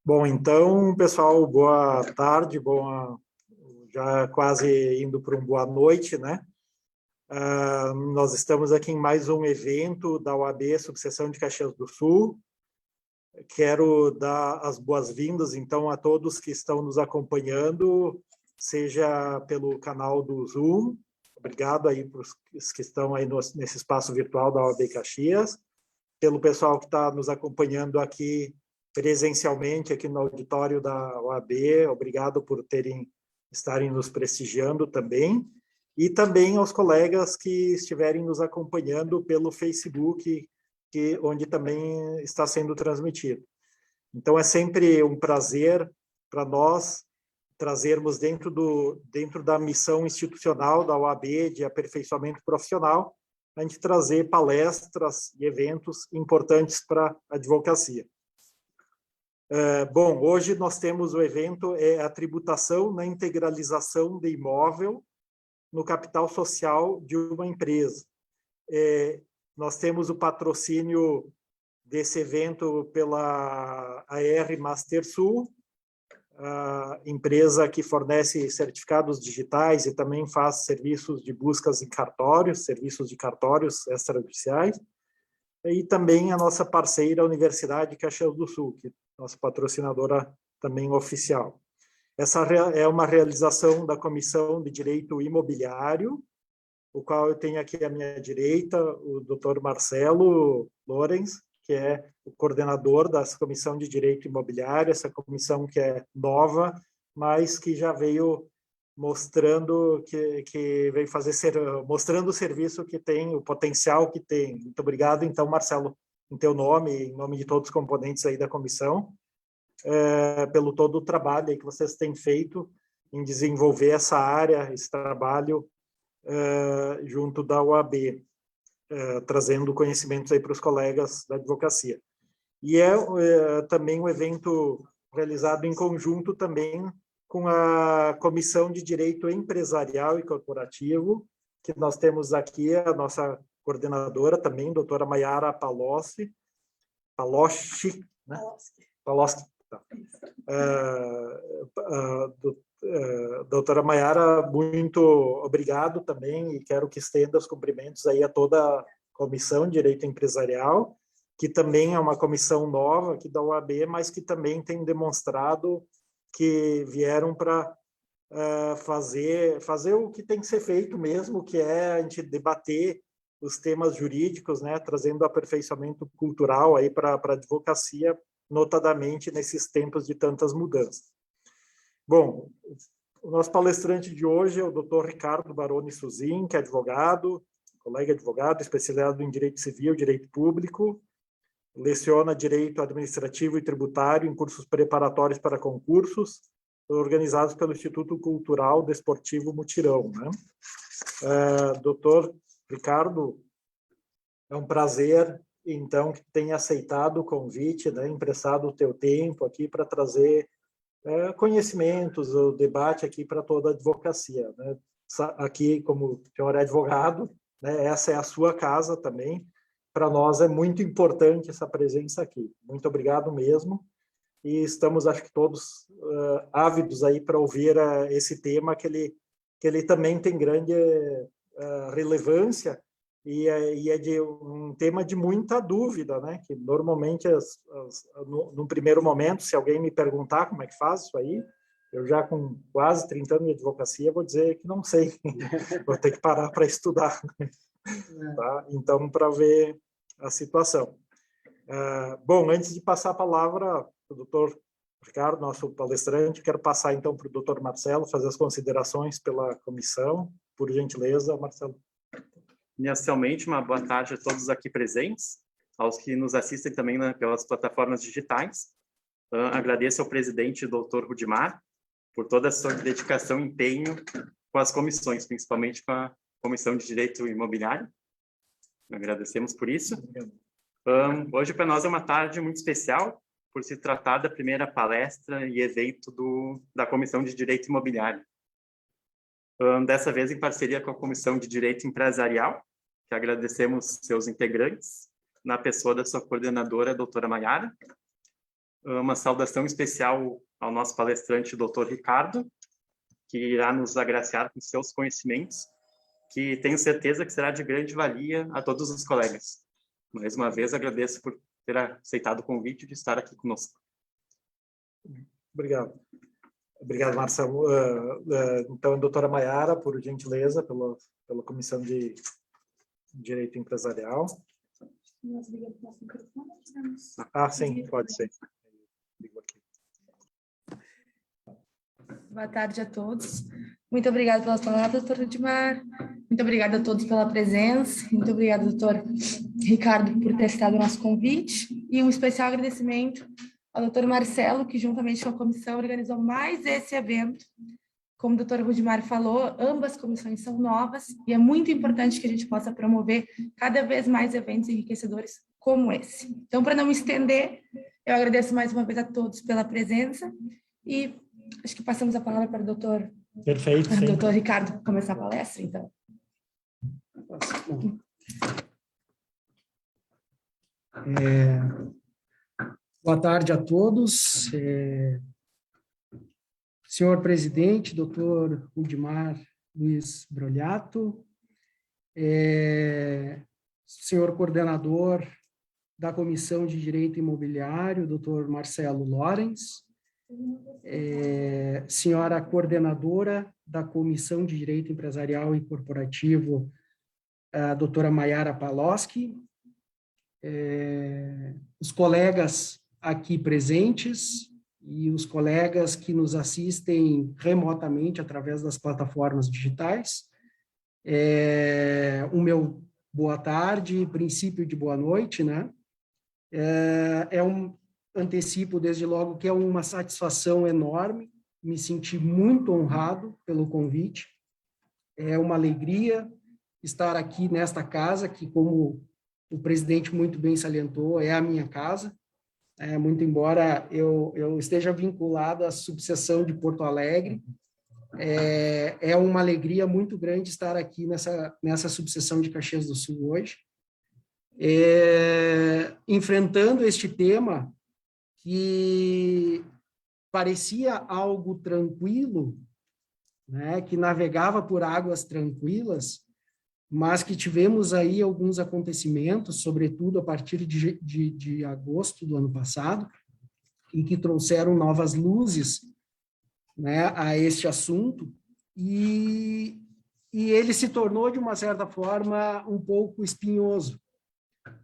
Bom, então, pessoal, boa tarde, já quase indo para uma boa noite, né? Nós estamos aqui em mais um evento da OAB Subseção de Caxias do Sul. Quero dar as boas-vindas, então, a todos que estão nos acompanhando, seja pelo canal do Zoom, obrigado aí para os que estão aí nesse espaço virtual da OAB Caxias, pelo pessoal que está nos acompanhando aqui presencialmente aqui no auditório da OAB, obrigado por estarem nos prestigiando também, e também aos colegas que estiverem nos acompanhando pelo Facebook, onde também está sendo transmitido. Então, é sempre um prazer para nós trazermos dentro da missão institucional da OAB de aperfeiçoamento profissional, a gente trazer palestras e eventos importantes para a advocacia. Bom, hoje nós temos o evento, a tributação na integralização de imóvel no capital social de uma empresa. Nós temos o patrocínio desse evento pela AR Mastersul, a empresa que fornece certificados digitais e também faz serviços de buscas em cartórios, serviços de cartórios extrajudiciais, e também a nossa parceira, a Universidade de Caxias do Sul, que é nossa patrocinadora também oficial. Essa é uma realização da Comissão de Direito Imobiliário, o qual eu tenho aqui à minha direita o Dr. Marcelo Lorenz, que é o coordenador da Comissão de Direito Imobiliário, essa comissão que é nova, mas que já veio mostrando mostrando o serviço que tem, o potencial que tem. Muito obrigado, então, Marcelo, em teu nome, em nome de todos os componentes aí da comissão, pelo todo o trabalho aí que vocês têm feito em desenvolver essa área, esse trabalho junto da OAB, trazendo conhecimentos aí para os colegas da advocacia. E também um evento realizado em conjunto também com a Comissão de Direito Empresarial e Corporativo, que nós temos aqui a nossa coordenadora também, doutora Maiara Paloschi, né? Paloschi. Tá. Doutora Maiara, muito obrigado também, e quero que estenda os cumprimentos aí a toda a Comissão de Direito Empresarial, que também é uma comissão nova aqui da OAB, mas que também tem demonstrado que vieram para fazer o que tem que ser feito mesmo, que é a gente debater os temas jurídicos, né, trazendo aperfeiçoamento cultural aí para a advocacia, notadamente nesses tempos de tantas mudanças. Bom, o nosso palestrante de hoje é o Dr. Ricardo Baroni Suzin, que é advogado, colega advogado, especializado em Direito Civil, Direito Público, leciona Direito Administrativo e Tributário em cursos preparatórios para concursos, organizados pelo Instituto Cultural Desportivo Mutirão, né? Doutor Ricardo, é um prazer, então, que tenha aceitado o convite, né, emprestado o teu tempo aqui para trazer conhecimentos, o debate aqui para toda a advocacia, né? Aqui, como o senhor é advogado, né, essa é a sua casa também. Para nós é muito importante essa presença aqui. Muito obrigado mesmo. E estamos, acho que todos, ávidos aí para ouvir esse tema, que ele também tem grande relevância e é de um tema de muita dúvida, né? Que normalmente, no primeiro momento, se alguém me perguntar como é que faz isso aí, eu já com quase 30 anos de advocacia vou dizer que não sei, vou ter que parar para estudar. Tá? Então, para ver a situação. Bom, antes de passar a palavra para o doutor Ricardo, nosso palestrante, quero passar então para o doutor Marcelo fazer as considerações pela comissão. Por gentileza, Marcelo. Inicialmente, uma boa tarde a todos aqui presentes, aos que nos assistem também, né, pelas plataformas digitais. Agradeço ao presidente, doutor Rudimar, por toda a sua dedicação e empenho com as comissões, principalmente com a Comissão de Direito Imobiliário. Agradecemos por isso. Hoje, para nós, é uma tarde muito especial, por se tratar da primeira palestra e evento da Comissão de Direito Imobiliário. Dessa vez, em parceria com a Comissão de Direito Empresarial, que agradecemos seus integrantes, na pessoa da sua coordenadora, a doutora Maiara. uma saudação especial ao nosso palestrante, Dr. Ricardo, que irá nos agraciar com seus conhecimentos, que tenho certeza que será de grande valia a todos os colegas. Mais uma vez, agradeço por ter aceitado o convite de estar aqui conosco. Obrigado. Obrigado, Marcelo. Então, a doutora Maiara, por gentileza, pela Comissão de Direito Empresarial. Sim, pode ser. Boa tarde a todos. Muito obrigada pelas palavras, doutor Rudimar. Muito obrigada a todos pela presença. Muito obrigada, doutor Ricardo, por ter aceitado o nosso convite. E um especial agradecimento ao doutor Marcelo, que juntamente com a comissão organizou mais esse evento. Como o doutor Rudimar falou, ambas comissões são novas e é muito importante que a gente possa promover cada vez mais eventos enriquecedores como esse. Então, para não me estender, eu agradeço mais uma vez a todos pela presença e acho que passamos a palavra para o doutor... Perfeito, sim. Doutor Ricardo começar a palestra, então. Boa tarde a todos. Senhor presidente, doutor Rudimar Luiz Brolhato, senhor coordenador da Comissão de Direito Imobiliário, doutor Marcelo Lorenz, senhora coordenadora da Comissão de Direito Empresarial e Corporativo, a doutora Maiara Paloski, os colegas aqui presentes e os colegas que nos assistem remotamente através das plataformas digitais. O meu boa tarde, princípio de boa noite, né? Antecipo desde logo que é uma satisfação enorme, me senti muito honrado pelo convite, é uma alegria estar aqui nesta casa, que como o presidente muito bem salientou, é a minha casa, muito embora eu esteja vinculado à subseção de Porto Alegre, é uma alegria muito grande estar aqui nessa subseção de Caxias do Sul hoje, enfrentando este tema que parecia algo tranquilo, né, que navegava por águas tranquilas, mas que tivemos aí alguns acontecimentos, sobretudo a partir de agosto do ano passado, em que trouxeram novas luzes, né, a este assunto, e ele se tornou, de uma certa forma, um pouco espinhoso,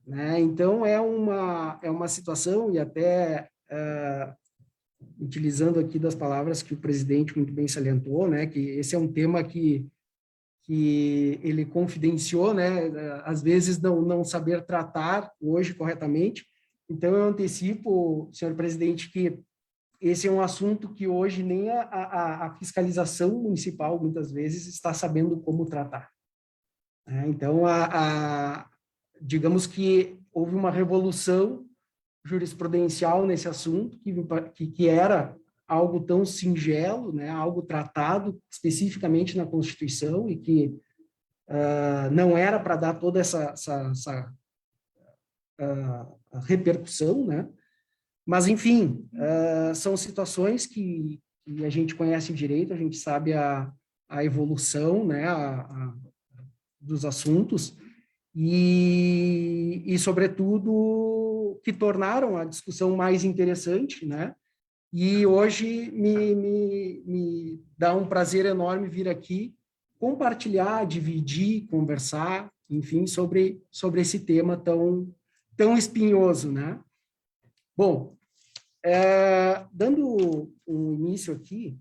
né? Então, é uma situação, e até utilizando aqui das palavras que o presidente muito bem salientou, né, que esse é um tema que ele confidenciou, né, às vezes não saber tratar hoje corretamente. Então, eu antecipo, senhor presidente, que esse é um assunto que hoje nem a fiscalização municipal, muitas vezes, está sabendo como tratar. Então, digamos que houve uma revolução jurisprudencial nesse assunto, que era algo tão singelo, né, algo tratado especificamente na Constituição e que não era para dar toda essa repercussão, né? Mas, enfim, são situações que a gente conhece o direito, a gente sabe a evolução, né, dos assuntos e, sobretudo, que tornaram a discussão mais interessante, né? E hoje me dá um prazer enorme vir aqui compartilhar, dividir, conversar, enfim, sobre esse tema tão espinhoso, né? Bom, dando um início aqui,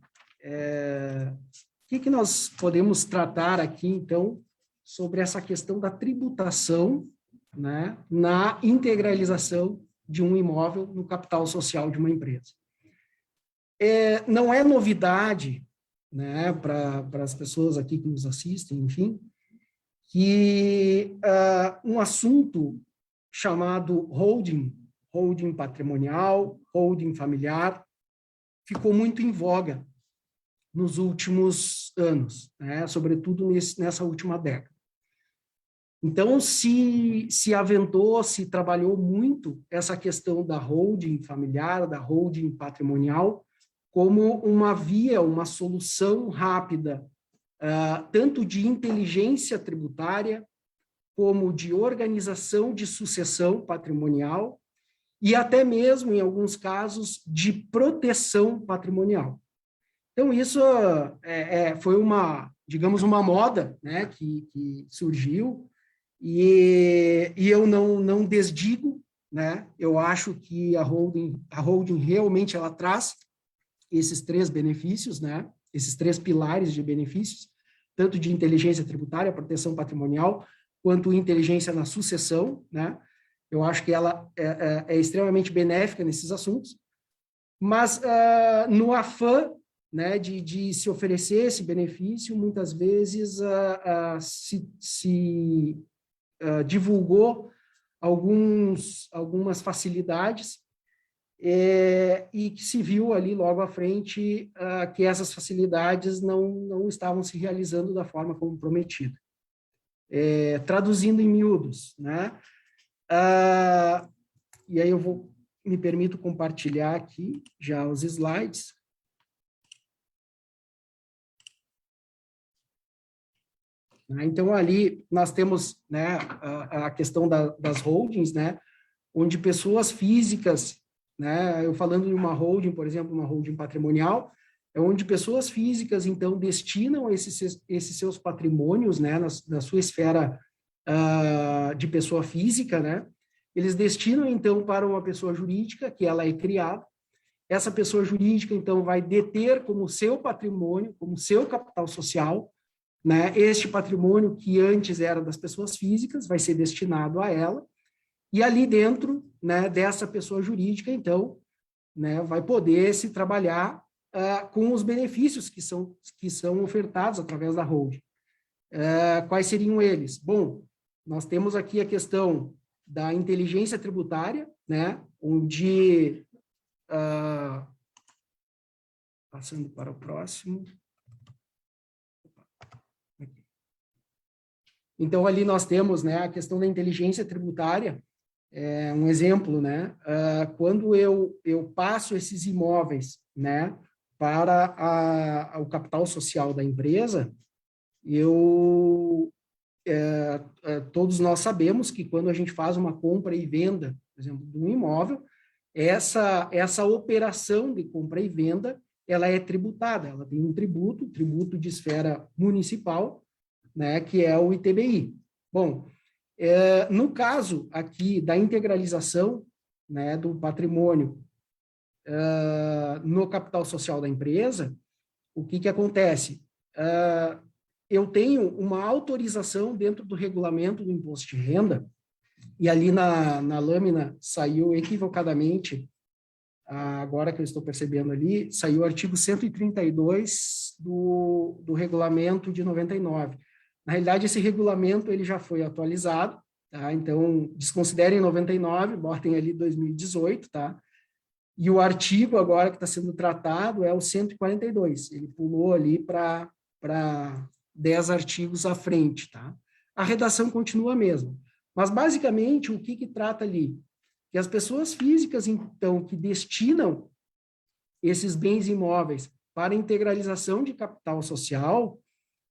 o que nós podemos tratar aqui, então, sobre essa questão da tributação, né, na integralização de um imóvel no capital social de uma empresa. Não é novidade, né, para as pessoas aqui que nos assistem, enfim, que um assunto chamado holding patrimonial, holding familiar, ficou muito em voga nos últimos anos, né, sobretudo nessa última década. Então, se aventou, se trabalhou muito essa questão da holding familiar, da holding patrimonial, como uma via, uma solução rápida, tanto de inteligência tributária, como de organização de sucessão patrimonial, e até mesmo, em alguns casos, de proteção patrimonial. Então, isso foi digamos, uma moda, né, que surgiu, e eu não desdigo, né, eu acho que a holding realmente ela traz esses 3 benefícios, né, esses 3 pilares de benefícios, tanto de inteligência tributária, proteção patrimonial, quanto inteligência na sucessão, né, eu acho que ela é extremamente benéfica nesses assuntos, mas no afã, né, de se oferecer esse benefício, muitas vezes se divulgou algumas facilidades e que se viu ali logo à frente que essas facilidades não estavam se realizando da forma como prometido. Traduzindo em miúdos, né? E aí me permito compartilhar aqui já os slides. Então, ali nós temos, né, a questão das holdings, né, onde pessoas físicas, né, eu falando de uma holding, por exemplo, uma holding patrimonial, é onde pessoas físicas, então, destinam esses seus patrimônios, né, na sua esfera de pessoa física, né, eles destinam, então, para uma pessoa jurídica, que ela é criada. Essa pessoa jurídica, então, vai deter como seu patrimônio, como seu capital social, né, este patrimônio que antes era das pessoas físicas, vai ser destinado a ela, e ali dentro, né, dessa pessoa jurídica, então, né, vai poder se trabalhar com os benefícios que são ofertados através da holding. Quais seriam eles? Bom, nós temos aqui a questão da inteligência tributária, né, onde, passando para o próximo. Então, ali nós temos, né, a questão da inteligência tributária, um exemplo, né, quando eu passo esses imóveis, né, para o capital social da empresa, todos nós sabemos que quando a gente faz uma compra e venda, por exemplo, de um imóvel, essa operação de compra e venda, ela é tributada, ela tem um tributo de esfera municipal, né, que é o ITBI. Bom, no caso aqui da integralização, né, do patrimônio no capital social da empresa, o que acontece? Eu tenho uma autorização dentro do regulamento do imposto de renda, e ali na lâmina saiu equivocadamente, agora que eu estou percebendo ali, saiu o artigo 132 do regulamento de 99. Na realidade, esse regulamento ele já foi atualizado, tá? Então, desconsiderem 99, botem ali 2018, tá? E o artigo agora que está sendo tratado é o 142, ele pulou ali para 10 artigos à frente, tá? A redação continua a mesma. Mas, basicamente, o que trata ali? Que as pessoas físicas, então, que destinam esses bens imóveis para integralização de capital social,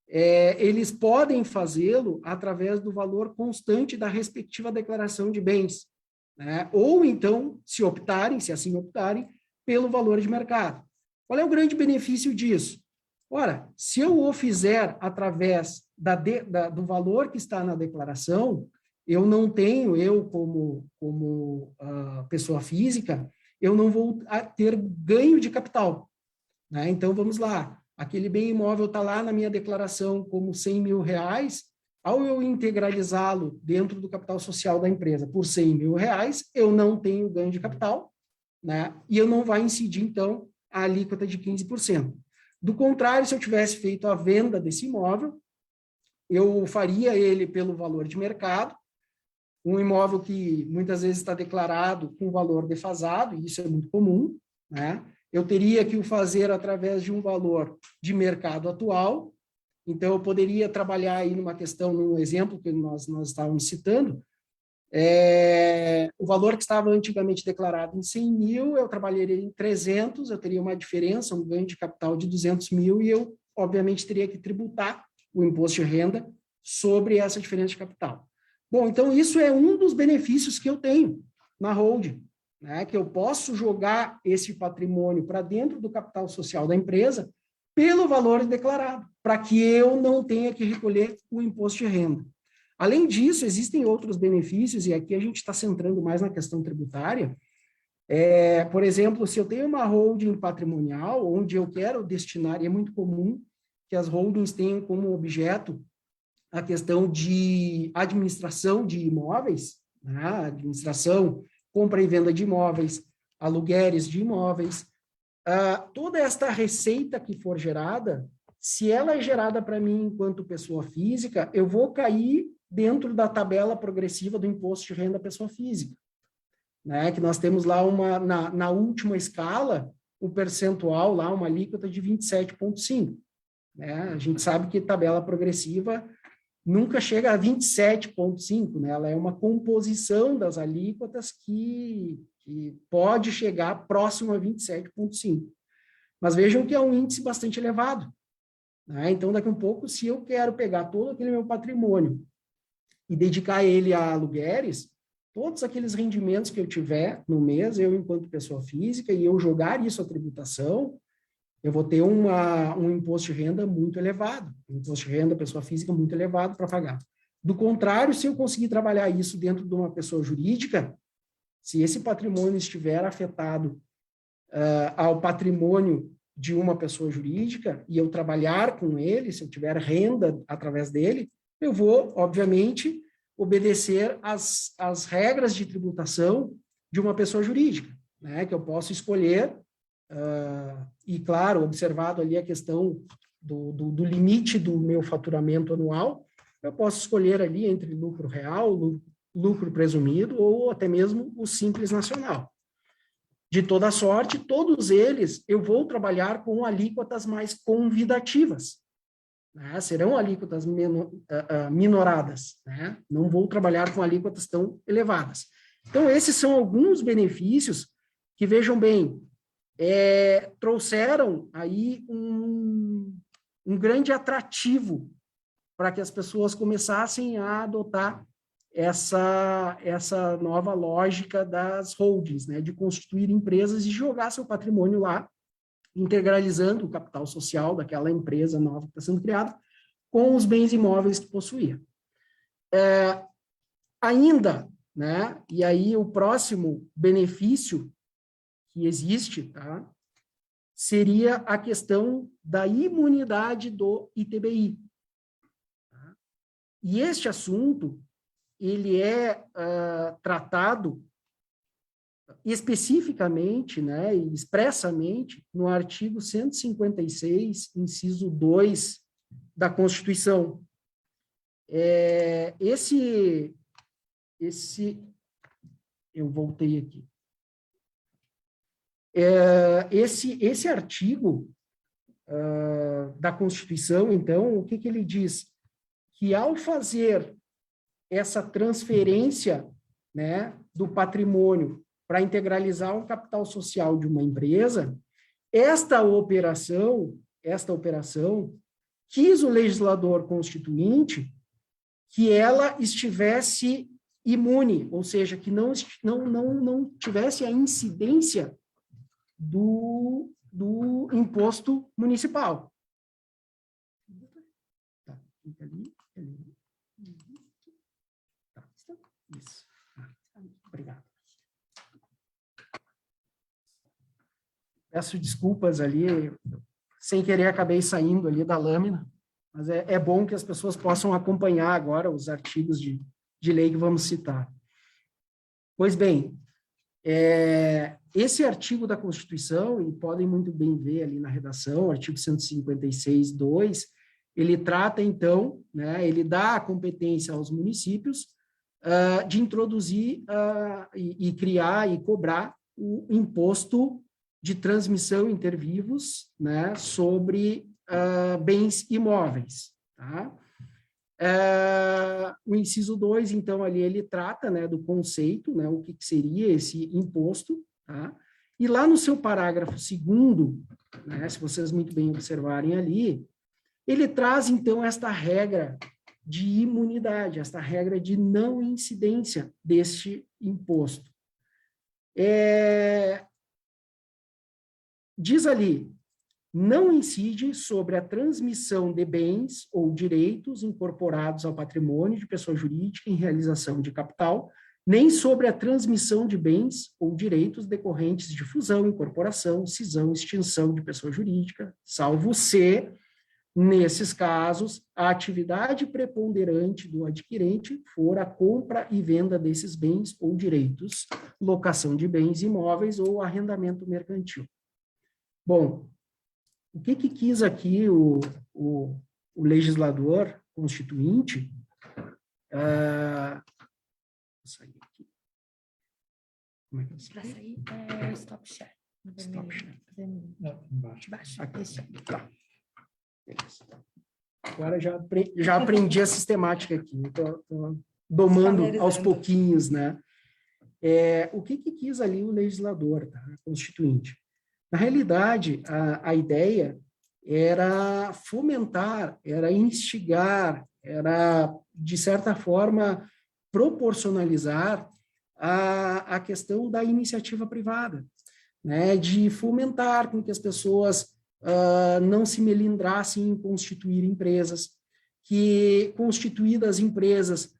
eles podem fazê-lo através do valor constante da respectiva declaração de bens, né? Ou então, se assim optarem, pelo valor de mercado. Qual é o grande benefício disso? Ora, se eu o fizer através do valor que está na declaração, eu não tenho, como pessoa física, eu não vou ter ganho de capital, né? Então, vamos lá. Aquele bem imóvel está lá na minha declaração como R$100 mil, ao eu integralizá-lo dentro do capital social da empresa por R$100 mil, eu não tenho ganho de capital, né? E eu não vai incidir, então, a alíquota de 15%. Do contrário, se eu tivesse feito a venda desse imóvel, eu faria ele pelo valor de mercado, um imóvel que muitas vezes está declarado com valor defasado, e isso é muito comum, né? Eu teria que o fazer através de um valor de mercado atual, Então, eu poderia trabalhar aí numa questão, num exemplo que nós estávamos citando, o valor que estava antigamente declarado em 100 mil, eu trabalharia em 300, eu teria uma diferença, um ganho de capital de 200 mil, e eu, obviamente, teria que tributar o imposto de renda sobre essa diferença de capital. Bom, então isso é um dos benefícios que eu tenho na holding, né, que eu posso jogar esse patrimônio para dentro do capital social da empresa pelo valor declarado, para que eu não tenha que recolher o imposto de renda. Além disso, existem outros benefícios, e aqui a gente está centrando mais na questão tributária. Por exemplo, se eu tenho uma holding patrimonial, onde eu quero destinar, e é muito comum que as holdings tenham como objeto a questão de administração de imóveis, né? Administração, compra e venda de imóveis, aluguéis de imóveis, toda esta receita que for gerada, se ela é gerada para mim enquanto pessoa física, eu vou cair dentro da tabela progressiva do imposto de renda pessoa física, né? Que nós temos lá na última escala, um percentual lá, uma alíquota de 27,5%. Né? A gente sabe que tabela progressiva nunca chega a 27,5%, né? Ela é uma composição das alíquotas que pode chegar próximo a 27,5%. Mas vejam que é um índice bastante elevado, né? Então, daqui a um pouco, se eu quero pegar todo aquele meu patrimônio e dedicar ele a aluguéis, todos aqueles rendimentos que eu tiver no mês, eu enquanto pessoa física, e eu jogar isso à tributação, eu vou ter um imposto de renda muito elevado, um imposto de renda pessoa física muito elevado para pagar. Do contrário, se eu conseguir trabalhar isso dentro de uma pessoa jurídica, se esse patrimônio estiver afetado ao patrimônio de uma pessoa jurídica, e eu trabalhar com ele, se eu tiver renda através dele, eu vou, obviamente, obedecer às regras de tributação de uma pessoa jurídica, né? Que eu posso escolher, e, claro, observado ali a questão do limite do meu faturamento anual, eu posso escolher ali entre lucro real, lucro presumido, ou até mesmo o Simples Nacional. De toda sorte, todos eles eu vou trabalhar com alíquotas mais convidativas, né? Serão alíquotas minoradas, né? Não vou trabalhar com alíquotas tão elevadas. Então, esses são alguns benefícios que, vejam bem, trouxeram aí um grande atrativo para que as pessoas começassem a adotar essa nova lógica das holdings, né, de constituir empresas e jogar seu patrimônio lá, integralizando o capital social daquela empresa nova que está sendo criada com os bens imóveis que possuía. Ainda, né, e aí o próximo benefício que existe, tá, seria a questão da imunidade do ITBI. Tá? E este assunto, ele é tratado especificamente, né, e expressamente no artigo 156, inciso 2 da Constituição. Eu voltei aqui. Esse artigo da Constituição, então, o que ele diz? Que ao fazer essa transferência, né, do patrimônio para integralizar o capital social de uma empresa, esta operação, quis o legislador constituinte que ela estivesse imune, ou seja, que não tivesse a incidência do imposto municipal. Tá, fica ali. Tá, isso. Obrigado. Peço desculpas ali, sem querer acabei saindo ali da lâmina, mas é bom que as pessoas possam acompanhar agora os artigos de lei que vamos citar. Pois bem, esse artigo da Constituição, e podem muito bem ver ali na redação, artigo 156(2), ele trata, então, né, ele dá a competência aos municípios de introduzir e criar e cobrar o imposto de transmissão inter vivos, né, sobre bens imóveis. tá? O inciso 2, então, ali ele trata, né, do conceito, né, o que seria esse imposto, tá? E lá no seu parágrafo 2º, né, se vocês muito bem observarem ali, ele traz, então, esta regra de imunidade, esta regra de não incidência deste imposto. Diz ali, não incide sobre a transmissão de bens ou direitos incorporados ao patrimônio de pessoa jurídica em realização de capital, nem sobre a transmissão de bens ou direitos decorrentes de fusão, incorporação, cisão, extinção de pessoa jurídica, salvo se, nesses casos, a atividade preponderante do adquirente for a compra e venda desses bens ou direitos, locação de bens imóveis ou arrendamento mercantil. Bom, o que quis aqui o legislador constituinte? Vou sair aqui. Como é que eu saio? Para sair, stop share. Stop share. Embaixo. Aqui. Tá. Beleza. Agora já aprendi a sistemática aqui. Estou domando aos pouquinhos, né? O que quis ali o legislador, tá? Constituinte? Na realidade, a ideia era fomentar, era instigar, era, de certa forma, proporcionalizar a questão da iniciativa privada, né, de fomentar com que as pessoas não se melindrassem em constituir empresas, que, constituídas empresas,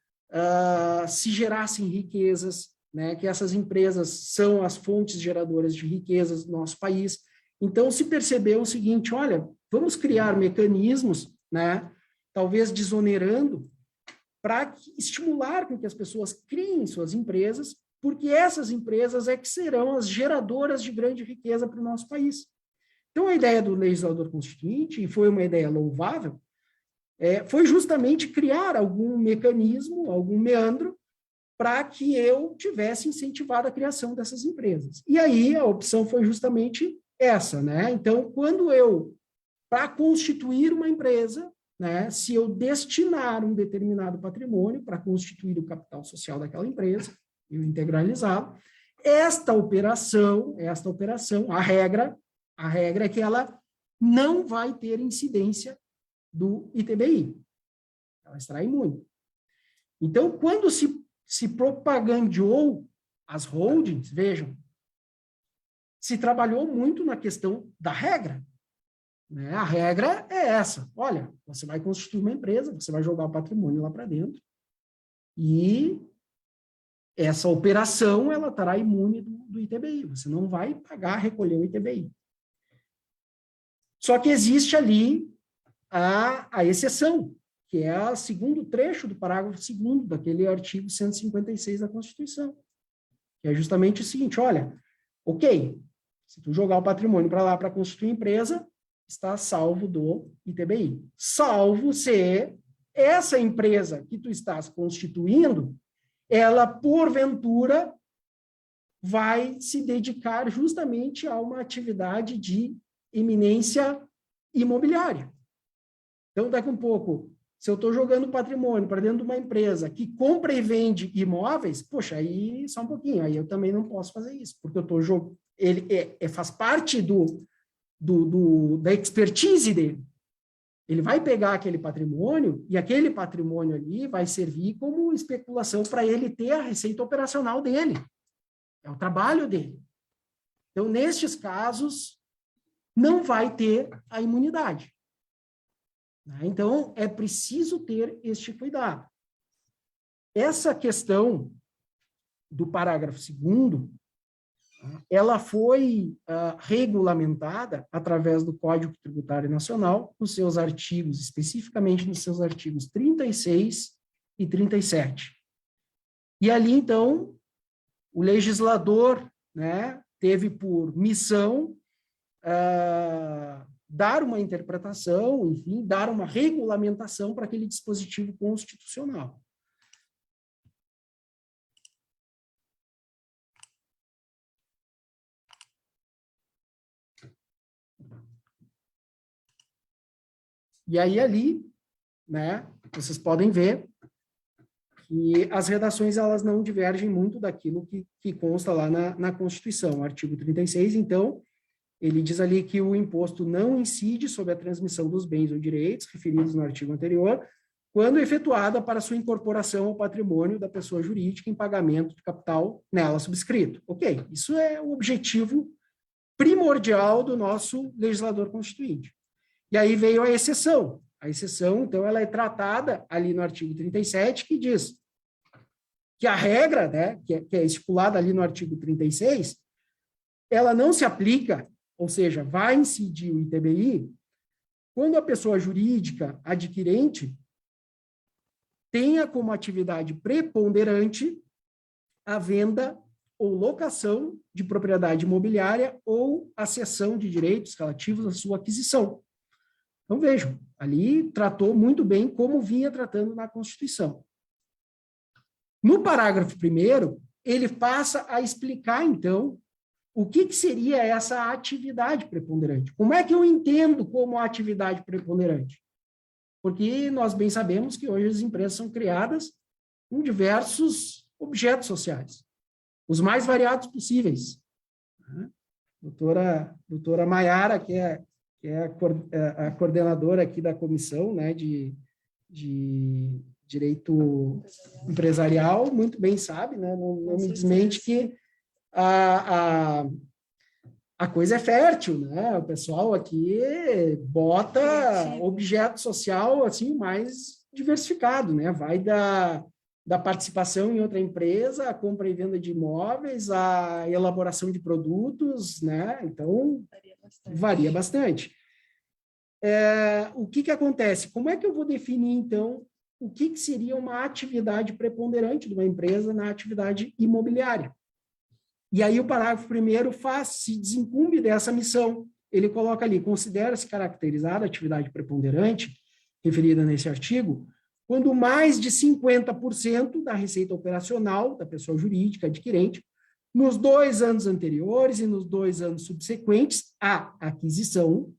se gerassem riquezas, né, que essas empresas são as fontes geradoras de riquezas do nosso país. Então, se percebeu o seguinte, olha, vamos criar mecanismos, né, talvez desonerando, para estimular com que as pessoas criem suas empresas, porque essas empresas é que serão as geradoras de grande riqueza para o nosso país. Então, a ideia do legislador constituinte, e foi uma ideia louvável, foi justamente criar algum mecanismo, algum meandro, para que eu tivesse incentivado a criação dessas empresas. E aí, a opção foi justamente essa, né? Então, para constituir uma empresa, né, se eu destinar um determinado patrimônio para constituir o capital social daquela empresa, eu integralizá-lo, esta operação, a regra é que ela não vai ter incidência do ITBI. Ela estará imune. Então, quando se propagandeou as holdings, vejam, se trabalhou muito na questão da regra. Né? A regra é essa. Olha, você vai constituir uma empresa, você vai jogar o patrimônio lá para dentro e essa operação ela estará imune do ITBI. Você não vai pagar, recolher o ITBI. Só que existe ali a exceção, que é o segundo trecho do parágrafo 2º daquele artigo 156 da Constituição, que é justamente o seguinte, olha, ok, se tu jogar o patrimônio para lá para constituir empresa, está salvo do ITBI. Salvo se essa empresa que tu estás constituindo, ela, porventura, vai se dedicar justamente a uma atividade de eminência imobiliária. Então, daqui a um pouco, se eu estou jogando patrimônio para dentro de uma empresa que compra e vende imóveis, poxa, aí só um pouquinho, aí eu também não posso fazer isso, porque eu estou jogando, ele faz parte da expertise dele. Ele vai pegar aquele patrimônio e aquele patrimônio ali vai servir como especulação para ele ter a receita operacional dele. É o trabalho dele. Então, nestes casos, não vai ter a imunidade. Então, é preciso ter este cuidado. Essa questão do parágrafo 2º, ela foi regulamentada através do Código Tributário Nacional, nos seus artigos, especificamente nos seus artigos 36 e 37. E ali, então, o legislador, né, teve por missão dar uma interpretação, enfim, dar uma regulamentação para aquele dispositivo constitucional. E aí, ali, né, vocês podem ver que as redações elas não divergem muito daquilo que consta lá na Constituição. Artigo 36, então, ele diz ali que o imposto não incide sobre a transmissão dos bens ou direitos referidos no artigo anterior, quando efetuada para sua incorporação ao patrimônio da pessoa jurídica em pagamento de capital nela subscrito. Ok, isso é o objetivo primordial do nosso legislador constituinte. E aí veio a exceção. A exceção, então, ela é tratada ali no artigo 37, que diz que a regra, né, que é estipulada ali no artigo 36, ela não se aplica, ou seja, vai incidir o ITBI, quando a pessoa jurídica adquirente tenha como atividade preponderante a venda ou locação de propriedade imobiliária ou a cessão de direitos relativos à sua aquisição. Então, vejam, ali tratou muito bem como vinha tratando na Constituição. No parágrafo 1º, ele passa a explicar, então, o que seria essa atividade preponderante. Como é que eu entendo como atividade preponderante? Porque nós bem sabemos que hoje as empresas são criadas com diversos objetos sociais, os mais variados possíveis. Doutora Maiara, que é a coordenadora aqui da comissão, né, de direito empresarial, muito bem sabe, né, não me desmente que a coisa é fértil, né? O pessoal aqui bota objeto social assim mais diversificado, né? Vai da participação em outra empresa, a compra e venda de imóveis, a elaboração de produtos, né? Então, varia bastante. O que acontece? Como é que eu vou definir, então, o que seria uma atividade preponderante de uma empresa na atividade imobiliária? E aí o parágrafo 1º se desincumbe dessa missão. Ele coloca ali, considera-se caracterizada a atividade preponderante, referida nesse artigo, quando mais de 50% da receita operacional da pessoa jurídica adquirente, nos 2 anos anteriores e nos 2 anos subsequentes à aquisição,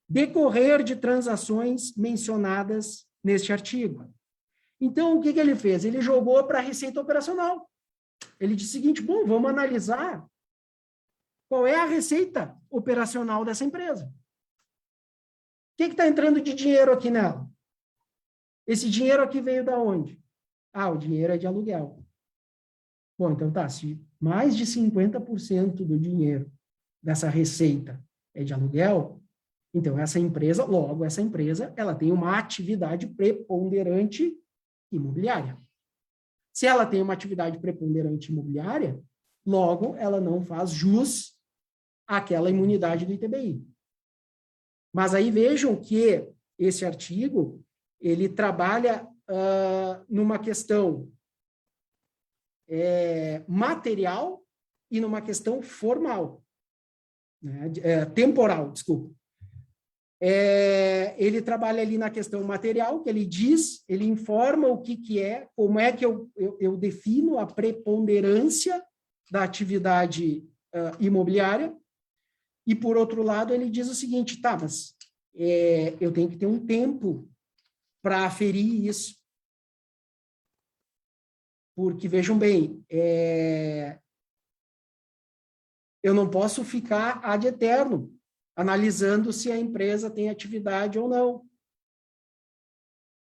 decorrer de transações mencionadas neste artigo. Então, o que ele fez? Ele jogou para a receita operacional. Ele disse o seguinte, bom, vamos analisar qual é a receita operacional dessa empresa. O que está entrando de dinheiro aqui nela? Esse dinheiro aqui veio da onde? O dinheiro é de aluguel. Bom, então tá, se mais de 50% do dinheiro dessa receita é de aluguel, então essa empresa, ela tem uma atividade preponderante imobiliária. Se ela tem uma atividade preponderante imobiliária, logo ela não faz jus àquela imunidade do ITBI. Mas aí vejam que esse artigo, ele trabalha numa questão material e numa questão formal, né? Temporal, desculpa. Ele trabalha ali na questão material, que ele diz, ele informa o que é, como é que eu defino a preponderância da atividade imobiliária, e, por outro lado, ele diz o seguinte, tá, mas eu tenho que ter um tempo para aferir isso. Porque, vejam bem, eu não posso ficar ad eterno analisando se a empresa tem atividade ou não,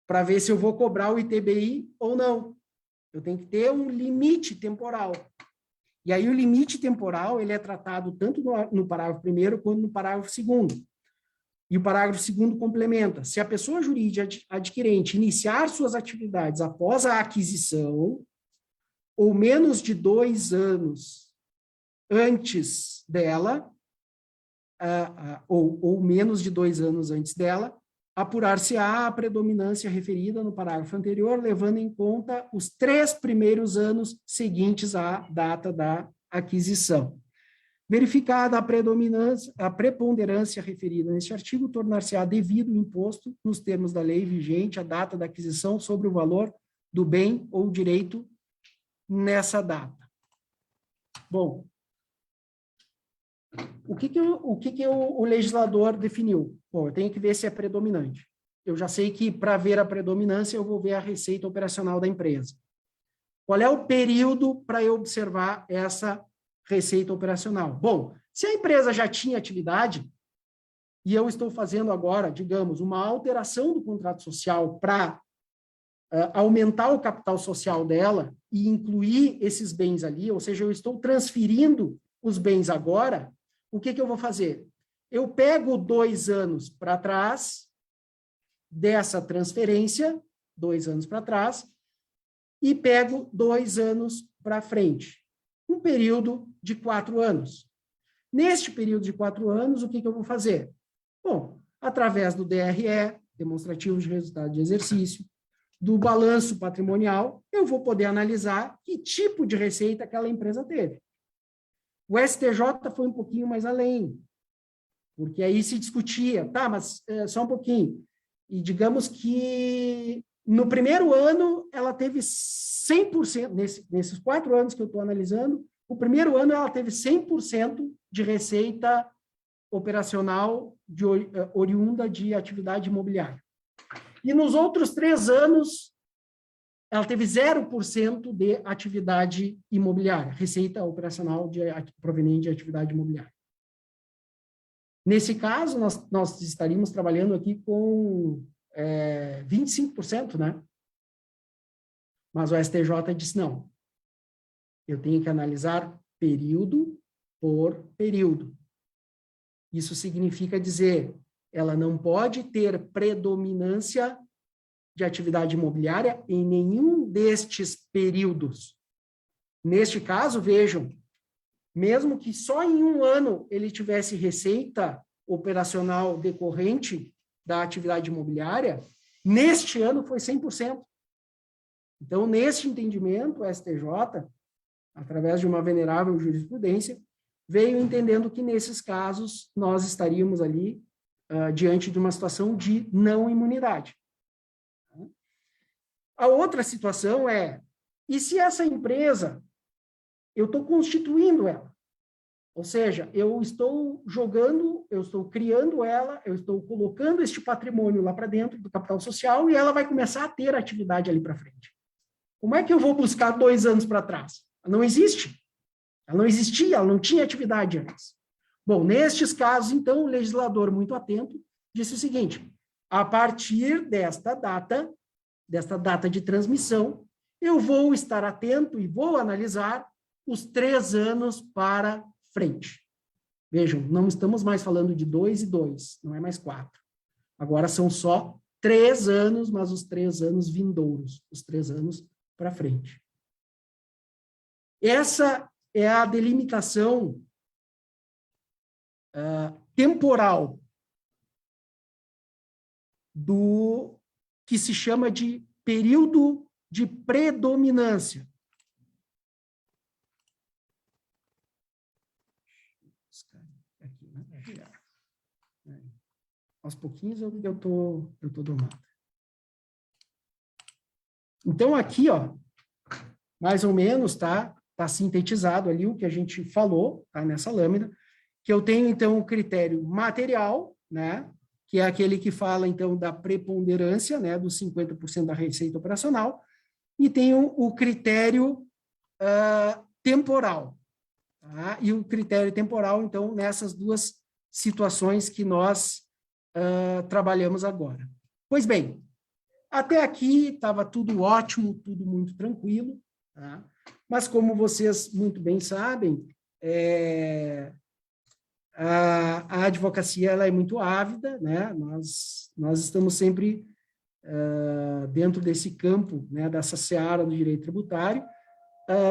para ver se eu vou cobrar o ITBI ou não. Eu tenho que ter um limite temporal. E aí o limite temporal ele é tratado tanto no parágrafo 1º quanto no parágrafo 2º. E o parágrafo 2º complementa. Se a pessoa jurídica adquirente iniciar suas atividades após a aquisição, ou menos de 2 anos antes dela, ou menos de 2 anos antes dela, apurar-se-á a predominância referida no parágrafo anterior, levando em conta os 3 primeiros anos seguintes à data da aquisição. Verificada a preponderância referida neste artigo, tornar-se-á devido o imposto, nos termos da lei vigente, a data da aquisição sobre o valor do bem ou direito nessa data. Bom, o que o legislador definiu? Bom, eu tenho que ver se é predominante. eu já sei que para ver a predominância eu vou ver a receita operacional da empresa. Qual é o período para eu observar essa receita operacional? Bom, se a empresa já tinha atividade e eu estou fazendo agora, digamos, uma alteração do contrato social para aumentar o capital social dela e incluir esses bens ali, ou seja, eu estou transferindo os bens agora, o que eu vou fazer? Eu pego 2 anos para trás dessa transferência, 2 anos para trás, e pego 2 anos para frente. Um período de 4 anos. Neste período de 4 anos, o que eu vou fazer? Bom, através do DRE, demonstrativo de resultado de exercício, do balanço patrimonial, eu vou poder analisar que tipo de receita aquela empresa teve. O STJ foi um pouquinho mais além, porque aí se discutia, tá, mas só um pouquinho. E digamos que no primeiro ano ela teve 100%, nesses 4 anos que eu estou analisando, o primeiro ano ela teve 100% de receita operacional oriunda de atividade imobiliária. E nos outros 3 anos, ela teve 0% de atividade imobiliária, receita operacional proveniente de atividade imobiliária. Nesse caso, nós estaríamos trabalhando aqui com 25%, né? Mas o STJ disse, não, eu tenho que analisar período por período. Isso significa dizer, ela não pode ter predominância de atividade imobiliária em nenhum destes períodos. Neste caso, vejam, mesmo que só em 1 ano ele tivesse receita operacional decorrente da atividade imobiliária, neste ano foi 100%. Então, neste entendimento, o STJ, através de uma venerável jurisprudência, veio entendendo que, nesses casos, nós estaríamos ali diante de uma situação de não imunidade. A outra situação é, e se essa empresa, eu estou constituindo ela, ou seja, eu estou jogando, eu estou criando ela, eu estou colocando este patrimônio lá para dentro do capital social e ela vai começar a ter atividade ali para frente. Como é que eu vou buscar 2 anos para trás? Ela não existe. Ela não existia, ela não tinha atividade antes. Bom, nestes casos, então, o legislador, muito atento, disse o seguinte, a partir desta data de transmissão, eu vou estar atento e vou analisar os 3 anos para frente. Vejam, não estamos mais falando de 2 e 2, não é mais 4. Agora são só 3 anos, mas os 3 anos vindouros, os 3 anos para frente. Essa é a delimitação temporal do que se chama de período de predominância. Aqui, né? Aos pouquinhos eu tô domado. Então, aqui, ó, mais ou menos, tá sintetizado ali o que a gente falou, tá, nessa lâmina, que eu tenho, então, o critério material, né, que é aquele que fala, então, da preponderância, né, dos 50% da receita operacional, e tenho o critério temporal, tá? E o critério temporal, então, nessas 2 situações que nós trabalhamos agora. Pois bem, até aqui estava tudo ótimo, tudo muito tranquilo, tá? Mas, como vocês muito bem sabem, a advocacia ela é muito ávida, né? Nós estamos sempre dentro desse campo, né, dessa seara do direito tributário,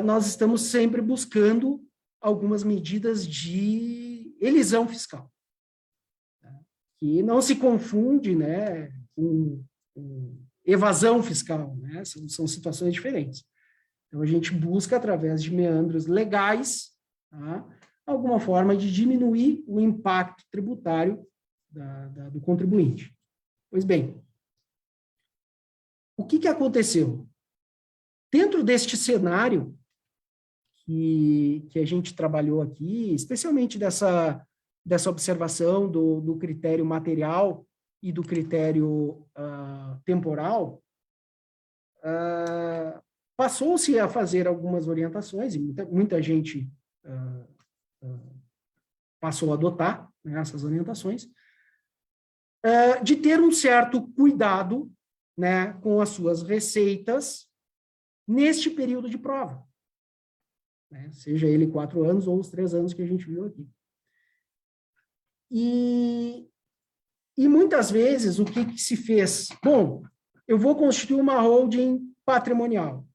nós estamos sempre buscando algumas medidas de elisão fiscal, tá? Que não se confunde, né, com evasão fiscal, né? São situações diferentes. Então, a gente busca, através de meandros legais, tá, alguma forma de diminuir o impacto tributário do contribuinte. Pois bem, o que aconteceu? Dentro deste cenário que a gente trabalhou aqui, especialmente dessa observação do critério material e do critério temporal, passou-se a fazer algumas orientações, e muita gente passou a adotar, né, essas orientações, de ter um certo cuidado, né, com as suas receitas neste período de prova, né, seja ele 4 anos ou os 3 anos que a gente viu aqui. E muitas vezes, o que se fez? Bom, eu vou constituir uma holding patrimonial.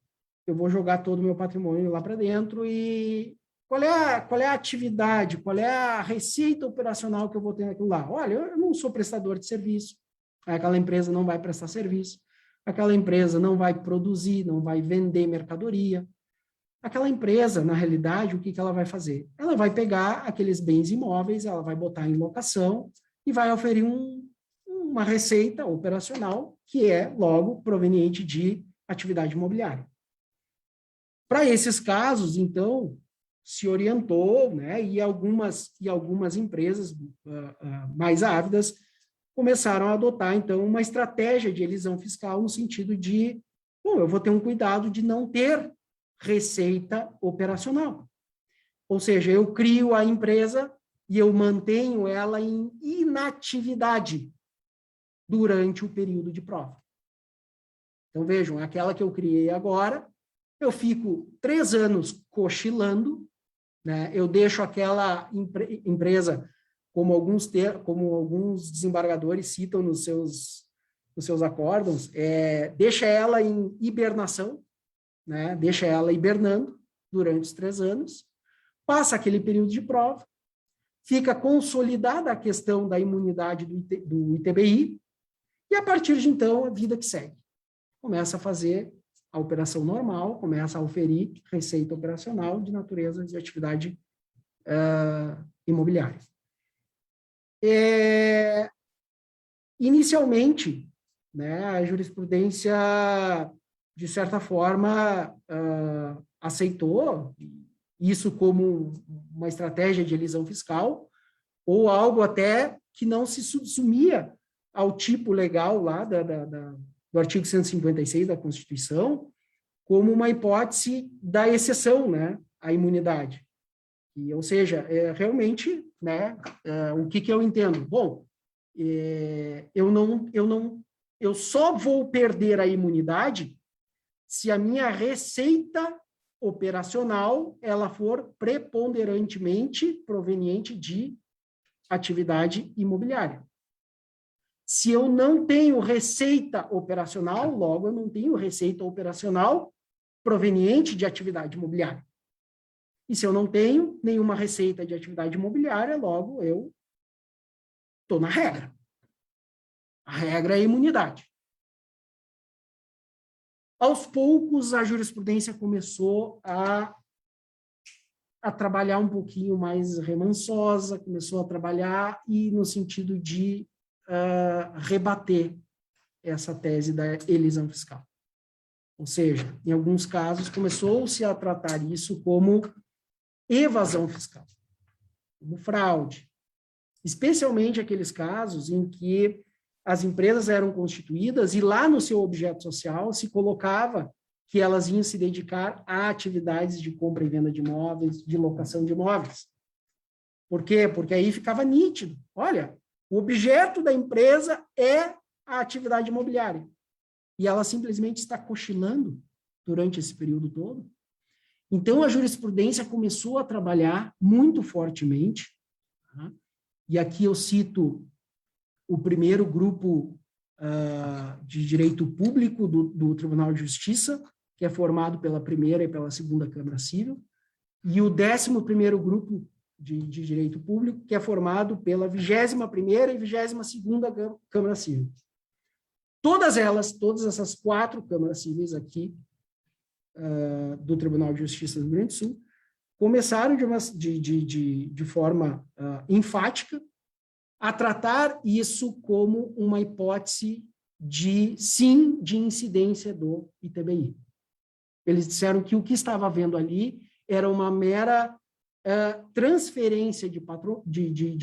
Eu vou jogar todo o meu patrimônio lá para dentro e qual é a atividade, qual é a receita operacional que eu vou ter naquilo lá? Olha, eu não sou prestador de serviço, aquela empresa não vai prestar serviço, aquela empresa não vai produzir, não vai vender mercadoria. Aquela empresa, na realidade, o que ela vai fazer? Ela vai pegar aqueles bens imóveis, ela vai botar em locação e vai oferir uma receita operacional que é, logo, proveniente de atividade imobiliária. Para esses casos, então, se orientou, né, e algumas empresas mais ávidas começaram a adotar, então, uma estratégia de elisão fiscal no sentido de, bom, eu vou ter um cuidado de não ter receita operacional. Ou seja, eu crio a empresa e eu mantenho ela em inatividade durante o período de prova. Então, vejam, aquela que eu criei agora, eu fico 3 anos cochilando, né? Eu deixo aquela empresa, como alguns desembargadores citam nos seus acórdãos, deixa ela em hibernação, né? Deixa ela hibernando durante os 3 anos, passa aquele período de prova, fica consolidada a questão da imunidade do ITBI, e a partir de então, a vida que segue. Começa a fazer a operação normal, começa a oferir receita operacional de natureza de atividade imobiliária. Inicialmente, né, a jurisprudência, de certa forma, aceitou isso como uma estratégia de elisão fiscal, ou algo até que não se subsumia ao tipo legal lá do artigo 156 da Constituição, como uma hipótese da exceção, né, à imunidade. Ou seja, realmente, né, o que eu entendo? Bom, eu só vou perder a imunidade se a minha receita operacional ela for preponderantemente proveniente de atividade imobiliária. Se eu não tenho receita operacional, logo eu não tenho receita operacional proveniente de atividade imobiliária. E se eu não tenho nenhuma receita de atividade imobiliária, logo eu estou na regra. A regra é a imunidade. Aos poucos, a jurisprudência começou a trabalhar um pouquinho mais remansosa, começou a trabalhar e no sentido de rebater essa tese da elisão fiscal. Ou seja, em alguns casos, começou-se a tratar isso como evasão fiscal, como fraude, especialmente aqueles casos em que as empresas eram constituídas e lá no seu objeto social se colocava que elas iam se dedicar a atividades de compra e venda de imóveis, de locação de imóveis. Por quê? Porque aí ficava nítido. Olha, o objeto da empresa é a atividade imobiliária. E ela simplesmente está cochilando durante esse período todo. Então, a jurisprudência começou a trabalhar muito fortemente, tá? E aqui eu cito o primeiro grupo de direito público do Tribunal de Justiça, que é formado pela primeira e pela segunda Câmara Civil, e o 11º grupo de direito público, que é formado pela 21ª e 22ª Câmara Civil. Todas essas 4 câmaras civis aqui do Tribunal de Justiça do Rio Grande do Sul começaram de forma enfática a tratar isso como uma hipótese de incidência do ITBI. Eles disseram que o que estava havendo ali era uma mera transferência de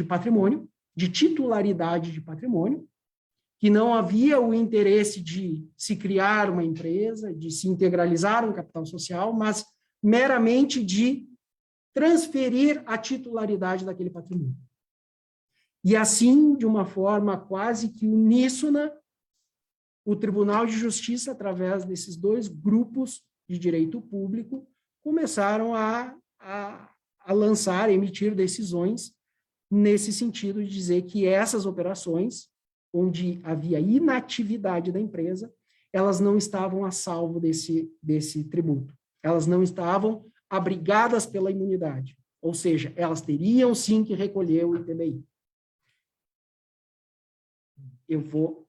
patrimônio, de titularidade de patrimônio, que não havia o interesse de se criar uma empresa, de se integralizar um capital social, mas meramente de transferir a titularidade daquele patrimônio. E assim, de uma forma quase que uníssona, o Tribunal de Justiça, através desses dois grupos de direito público, começaram a lançar, emitir decisões nesse sentido de dizer que essas operações, onde havia inatividade da empresa, elas não estavam a salvo desse tributo. Elas não estavam abrigadas pela imunidade. Ou seja, elas teriam sim que recolher o ITBI. Eu vou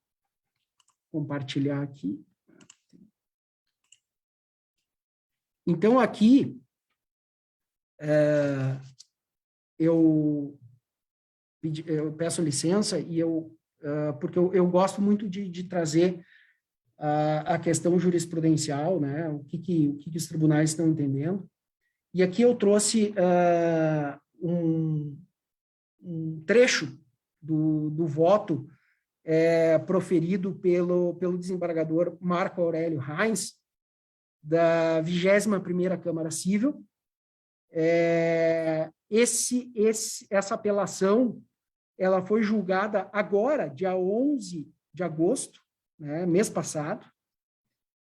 compartilhar aqui. Então, aqui, eu peço licença e porque eu gosto muito de trazer a questão jurisprudencial, né? O que os tribunais estão entendendo. E aqui eu trouxe um trecho do voto proferido pelo desembargador Marco Aurélio Reins, da 21ª Câmara Civil. Essa apelação, ela foi julgada agora, dia 11 de agosto, né, mês passado.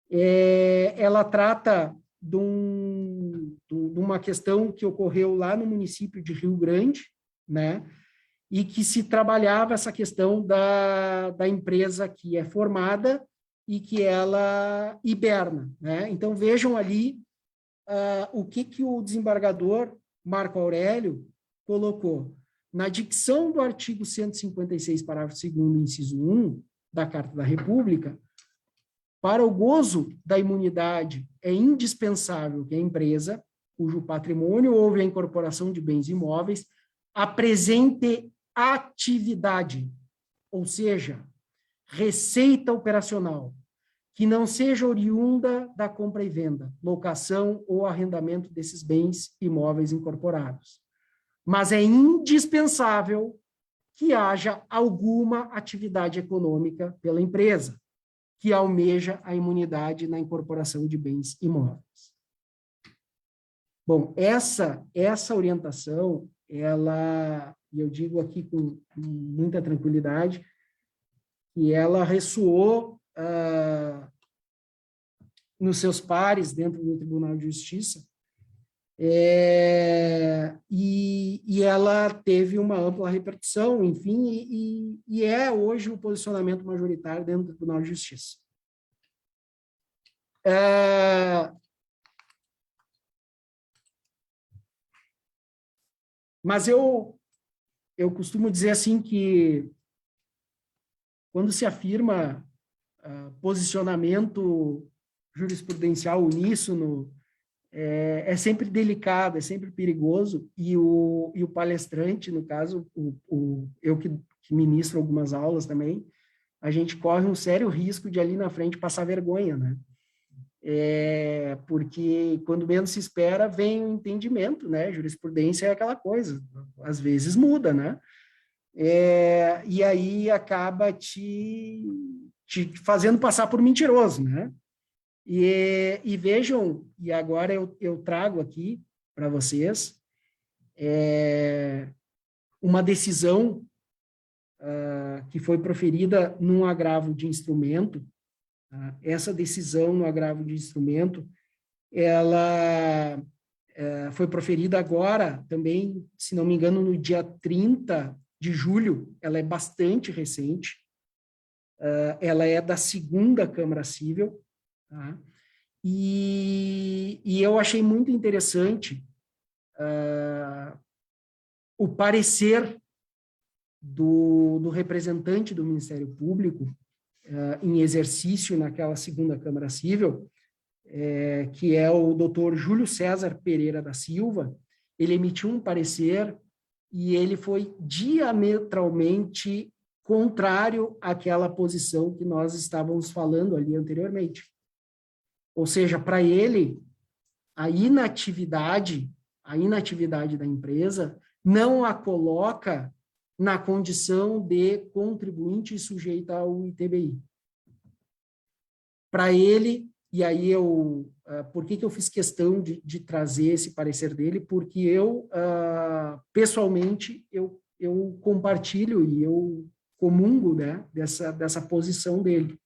Ela trata de uma questão que ocorreu lá no município de Rio Grande, né, e que se trabalhava essa questão da empresa que é formada e que ela hiberna, né? Então, vejam ali o que o desembargador Marco Aurélio colocou. Na dicção do artigo 156, parágrafo 2º, inciso 1, da Carta da República, para o gozo da imunidade é indispensável que a empresa, cujo patrimônio houve a incorporação de bens imóveis, apresente atividade, ou seja, receita operacional, que não seja oriunda da compra e venda, locação ou arrendamento desses bens imóveis incorporados. Mas é indispensável que haja alguma atividade econômica pela empresa, que almeja a imunidade na incorporação de bens imóveis. Bom, essa orientação, ela, e eu digo aqui com muita tranquilidade, que ela ressoou nos seus pares dentro do Tribunal de Justiça, e ela teve uma ampla repercussão, enfim, e é hoje o posicionamento majoritário dentro do Tribunal de Justiça. Mas eu costumo dizer assim que quando se afirma posicionamento jurisprudencial uníssono, é sempre delicado, é sempre perigoso, e o palestrante, no caso, eu que ministro algumas aulas também, a gente corre um sério risco de ali na frente passar vergonha, né? Porque quando menos se espera, vem o entendimento, né? Jurisprudência é aquela coisa, às vezes muda, né? E aí acaba te fazendo passar por mentiroso, né? E vejam, e agora eu trago aqui para vocês uma decisão que foi proferida num agravo de instrumento. Essa decisão no agravo de instrumento, ela foi proferida agora também, se não me engano, no dia 30 de julho, ela é bastante recente, ela é da 2ª Câmara Civil, tá? E eu achei muito interessante o parecer do representante do Ministério Público em exercício naquela 2ª Câmara Civil, que é o doutor Júlio César Pereira da Silva. Ele emitiu um parecer e ele foi diametralmente contrário àquela posição que nós estávamos falando ali anteriormente. Ou seja, para ele, a inatividade da empresa não a coloca na condição de contribuinte sujeito ao ITBI. Para ele, e aí por que eu fiz questão de trazer esse parecer dele? Porque eu, pessoalmente, eu compartilho e eu comungo, né, dessa posição dele.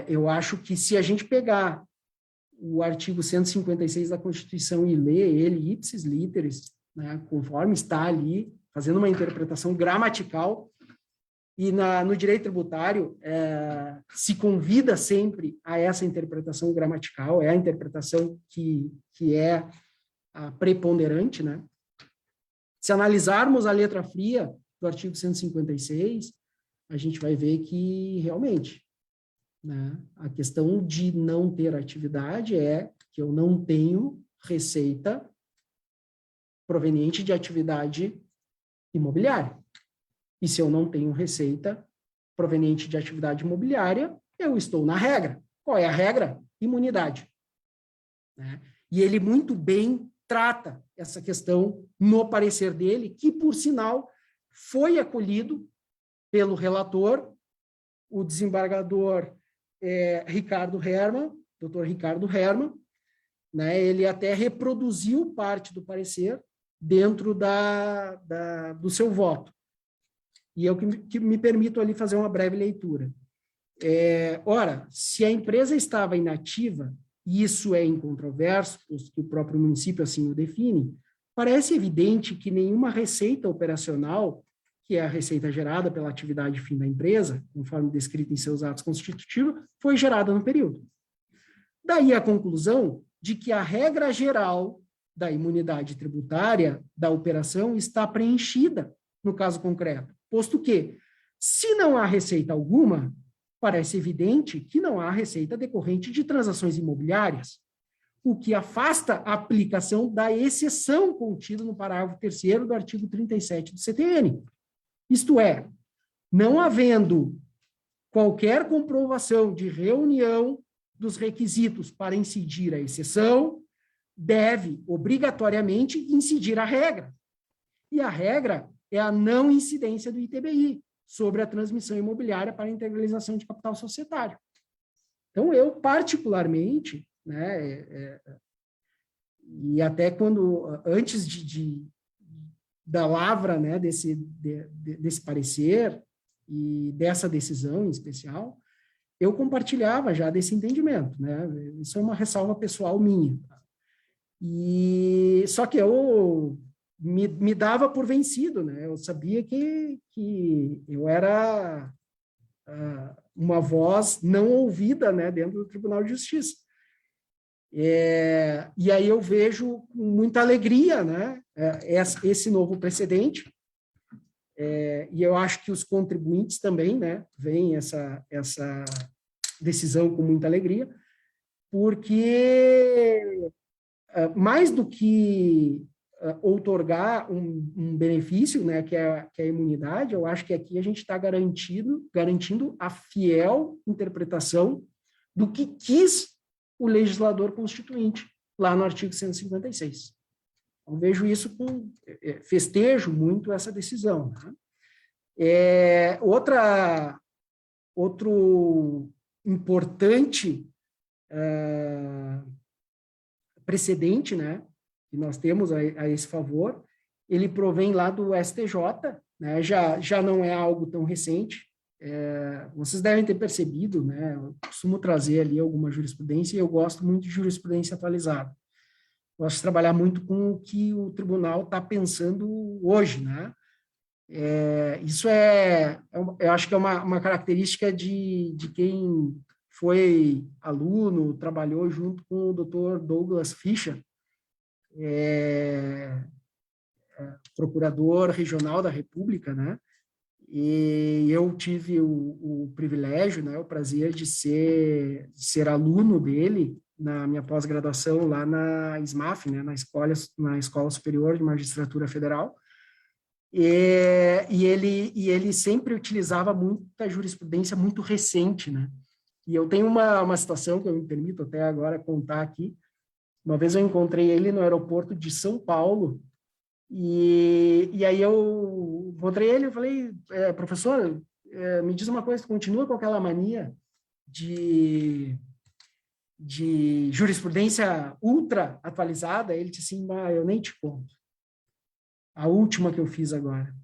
Eu acho que se a gente pegar o artigo 156 da Constituição e ler ele ipsis literis, né, conforme está ali, fazendo uma interpretação gramatical, e no direito tributário se convida sempre a essa interpretação gramatical, é a interpretação que é a preponderante, né? Se analisarmos a letra fria do artigo 156, a gente vai ver que realmente, né, a questão de não ter atividade é que eu não tenho receita proveniente de atividade imobiliária. E se eu não tenho receita proveniente de atividade imobiliária, eu estou na regra. Qual é a regra? Imunidade. Né? E ele muito bem trata essa questão no parecer dele, que, por sinal, foi acolhido pelo relator, o desembargador Ricardo Hermann, doutor Ricardo Hermann, né? Ele até reproduziu parte do parecer dentro do seu voto. E eu que me permito ali fazer uma breve leitura. Ora, se a empresa estava inativa, e isso é incontroverso, que o próprio município assim o define, parece evidente que nenhuma receita operacional, que é a receita gerada pela atividade fim da empresa, conforme descrito em seus atos constitutivos, foi gerada no período. Daí a conclusão de que a regra geral da imunidade tributária da operação está preenchida no caso concreto, posto que, se não há receita alguma, parece evidente que não há receita decorrente de transações imobiliárias, o que afasta a aplicação da exceção contida no parágrafo 3º do artigo 37 do CTN. Isto é, não havendo qualquer comprovação de reunião dos requisitos para incidir a exceção, deve, obrigatoriamente, incidir a regra. E a regra é a não incidência do ITBI sobre a transmissão imobiliária para integralização de capital societário. Então, eu, particularmente, né, e até antes da lavra, né, desse parecer e dessa decisão em especial, eu compartilhava já desse entendimento, né? Isso é uma ressalva pessoal minha. Só que eu me dava por vencido, né? Eu sabia que eu era uma voz não ouvida, né, dentro do Tribunal de Justiça. E aí eu vejo com muita alegria, né, esse novo precedente, e eu acho que os contribuintes também, né, veem essa decisão com muita alegria, porque mais do que outorgar um benefício, né, que é a imunidade, eu acho que aqui a gente está garantindo a fiel interpretação do que quis o legislador constituinte, lá no artigo 156. Eu vejo isso festejo muito essa decisão. Né? Outro importante precedente, né, que nós temos a esse favor, ele provém lá do STJ, né, já não é algo tão recente. Vocês devem ter percebido, né, eu costumo trazer ali alguma jurisprudência e eu gosto muito de jurisprudência atualizada. Gosto de trabalhar muito com o que o tribunal está pensando hoje, né? Isso eu acho que é uma característica de quem foi aluno, trabalhou junto com o Dr. Douglas Fischer, procurador regional da República, né? E eu tive o privilégio, né, o prazer de ser aluno dele na minha pós-graduação lá na SMAF, né, na Escola Superior de Magistratura Federal. E ele sempre utilizava muita jurisprudência muito recente, né? E eu tenho uma situação que eu me permito até agora contar aqui. Uma vez eu encontrei ele no aeroporto de São Paulo, e aí eu encontrei ele e falei, professor, me diz uma coisa, continua com aquela mania de jurisprudência ultra atualizada? Ele disse assim, eu nem te conto. A última que eu fiz agora.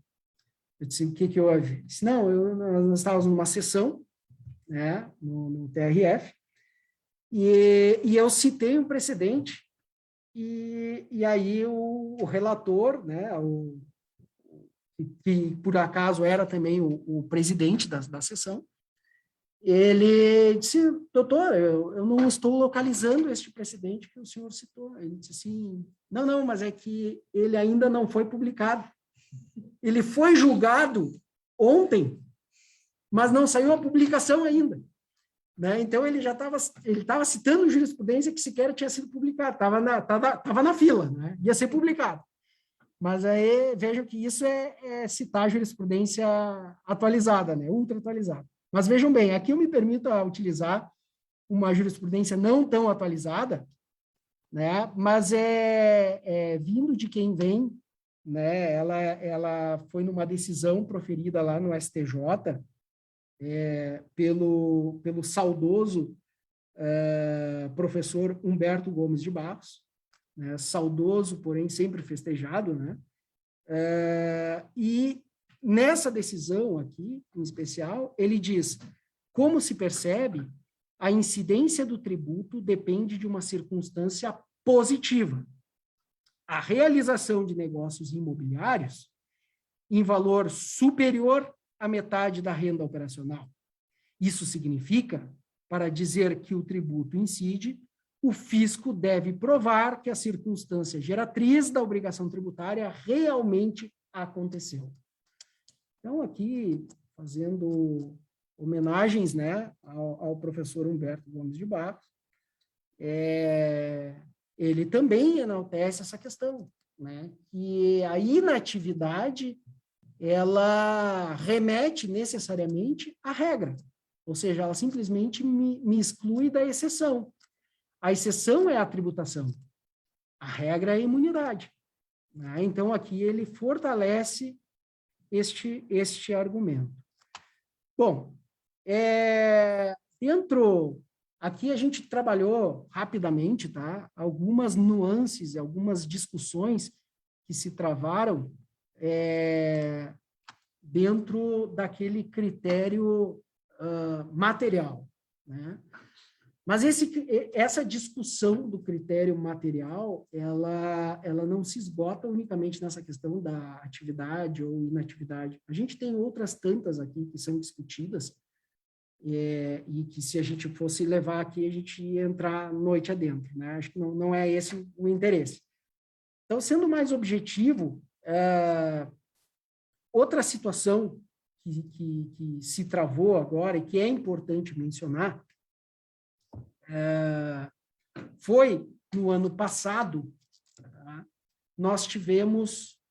Eu disse, o que houve? Ele disse, não, nós estávamos numa sessão, né, no TRF, e eu citei um precedente, e aí o relator, né, que por acaso era também o presidente da sessão, ele disse, doutor, eu não estou localizando este precedente que o senhor citou. Ele disse assim, não, mas é que ele ainda não foi publicado. Ele foi julgado ontem, mas não saiu a publicação ainda. Né? Então, ele já estava citando jurisprudência que sequer tinha sido publicada, estava na fila, né? Ia ser publicado. Mas aí, vejam que isso é citar jurisprudência atualizada, né? Ultra atualizada. Mas vejam bem, aqui eu me permito utilizar uma jurisprudência não tão atualizada, né? Mas vindo de quem vem, né? Ela foi numa decisão proferida lá no STJ, pelo saudoso professor Humberto Gomes de Barros, né? Saudoso, porém sempre festejado, né? E nessa decisão aqui, em especial, ele diz, como se percebe, a incidência do tributo depende de uma circunstância positiva. A realização de negócios imobiliários em valor superior à metade da renda operacional. Isso significa, para dizer que o tributo incide, o fisco deve provar que a circunstância geratriz da obrigação tributária realmente aconteceu. Então, aqui, fazendo homenagens, né, ao professor Humberto Gomes de Barros, ele também enaltece essa questão, né, que a inatividade, ela remete necessariamente à regra, ou seja, ela simplesmente me exclui da exceção. A exceção é a tributação, a regra é a imunidade. Né? Então, aqui ele fortalece este argumento. Bom, aqui a gente trabalhou rapidamente, tá? Algumas nuances, algumas discussões que se travaram dentro daquele critério material, né? Mas essa discussão do critério material, ela não se esgota unicamente nessa questão da atividade ou inatividade. A gente tem outras tantas aqui que são discutidas, e que se a gente fosse levar aqui, a gente ia entrar noite adentro, né? Acho que não é esse o interesse. Então, sendo mais objetivo, outra situação que se travou agora e que é importante mencionar, foi no ano passado, tá? Nós tivemos,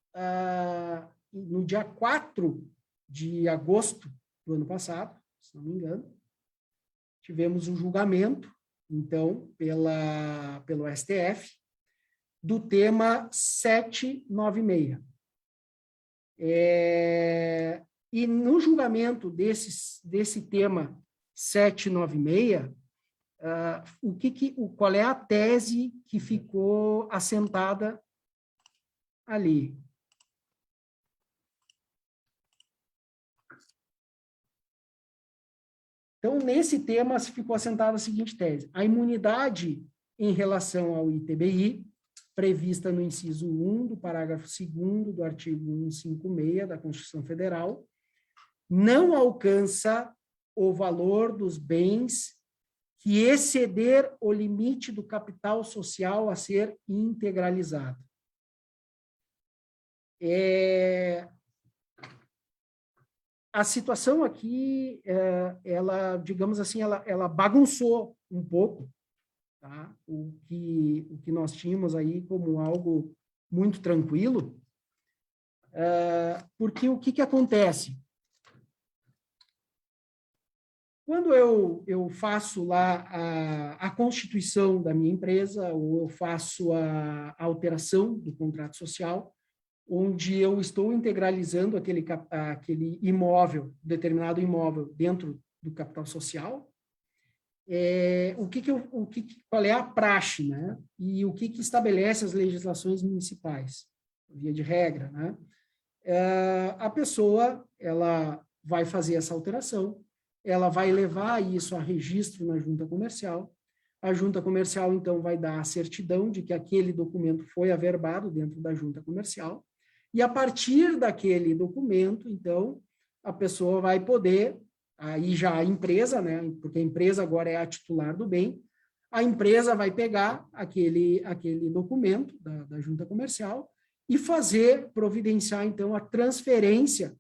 no dia 4 de agosto do ano passado, se não me engano, tivemos um julgamento, então, pelo STF, do tema 796. E no julgamento desse tema 796, qual é a tese que ficou assentada ali? Então, nesse tema, ficou assentada a seguinte tese: a imunidade em relação ao ITBI, prevista no inciso 1 do parágrafo 2º do artigo 156 da Constituição Federal, não alcança o valor dos bens que exceder o limite do capital social a ser integralizado. A situação aqui, ela, digamos assim, ela bagunçou um pouco, tá? O que nós tínhamos aí como algo muito tranquilo, porque o que acontece? Quando eu faço lá a constituição da minha empresa, ou eu faço a alteração do contrato social, onde eu estou integralizando aquele imóvel, determinado imóvel, dentro do capital social, qual é a praxe, né? E o que estabelece as legislações municipais, via de regra, né? A pessoa, ela vai fazer essa alteração, ela vai levar isso a registro na junta comercial, a junta comercial, então, vai dar a certidão de que aquele documento foi averbado dentro da junta comercial, e a partir daquele documento, então, a pessoa vai poder, aí já a empresa, né, porque a empresa agora é a titular do bem, a empresa vai pegar aquele documento da junta comercial e providenciar, então, a transferência,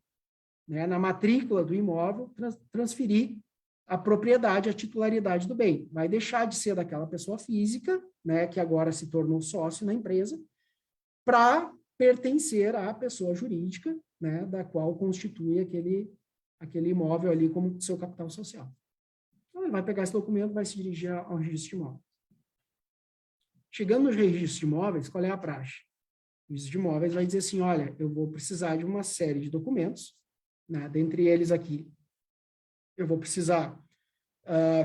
né, na matrícula do imóvel, transferir a propriedade, a titularidade do bem. Vai deixar de ser daquela pessoa física, né, que agora se tornou sócio na empresa, para pertencer à pessoa jurídica, né, da qual constitui aquele imóvel ali como seu capital social. Então, ele vai pegar esse documento, vai se dirigir ao registro de imóveis. Chegando no registro de imóveis, qual é a praxe? O registro de imóveis vai dizer assim, olha, eu vou precisar de uma série de documentos, né, dentre eles aqui, eu vou precisar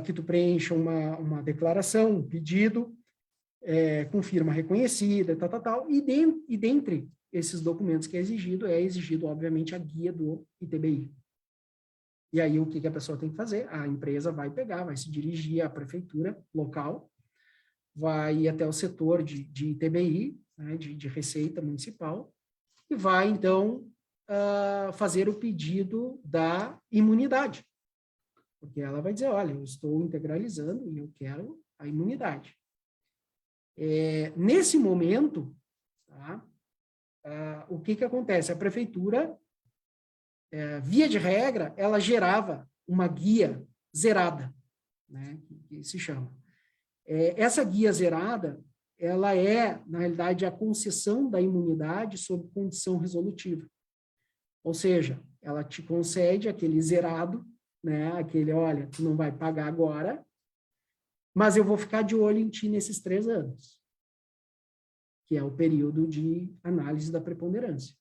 que tu preencha uma declaração, um pedido, com firma reconhecida, tal, e dentre esses documentos que é exigido, obviamente, a guia do ITBI. E aí, o que a pessoa tem que fazer? A empresa vai pegar, vai se dirigir à prefeitura local, vai ir até o setor de ITBI, né, de Receita Municipal, e vai, então, fazer o pedido da imunidade. Porque ela vai dizer, olha, eu estou integralizando e eu quero a imunidade. Nesse momento, tá, o que acontece? A prefeitura, via de regra, ela gerava uma guia zerada, né, que se chama. Essa guia zerada, ela na realidade, a concessão da imunidade sob condição resolutiva. Ou seja, ela te concede aquele zerado, né, olha, tu não vai pagar agora, mas eu vou ficar de olho em ti nesses 3 anos, que é o período de análise da preponderância.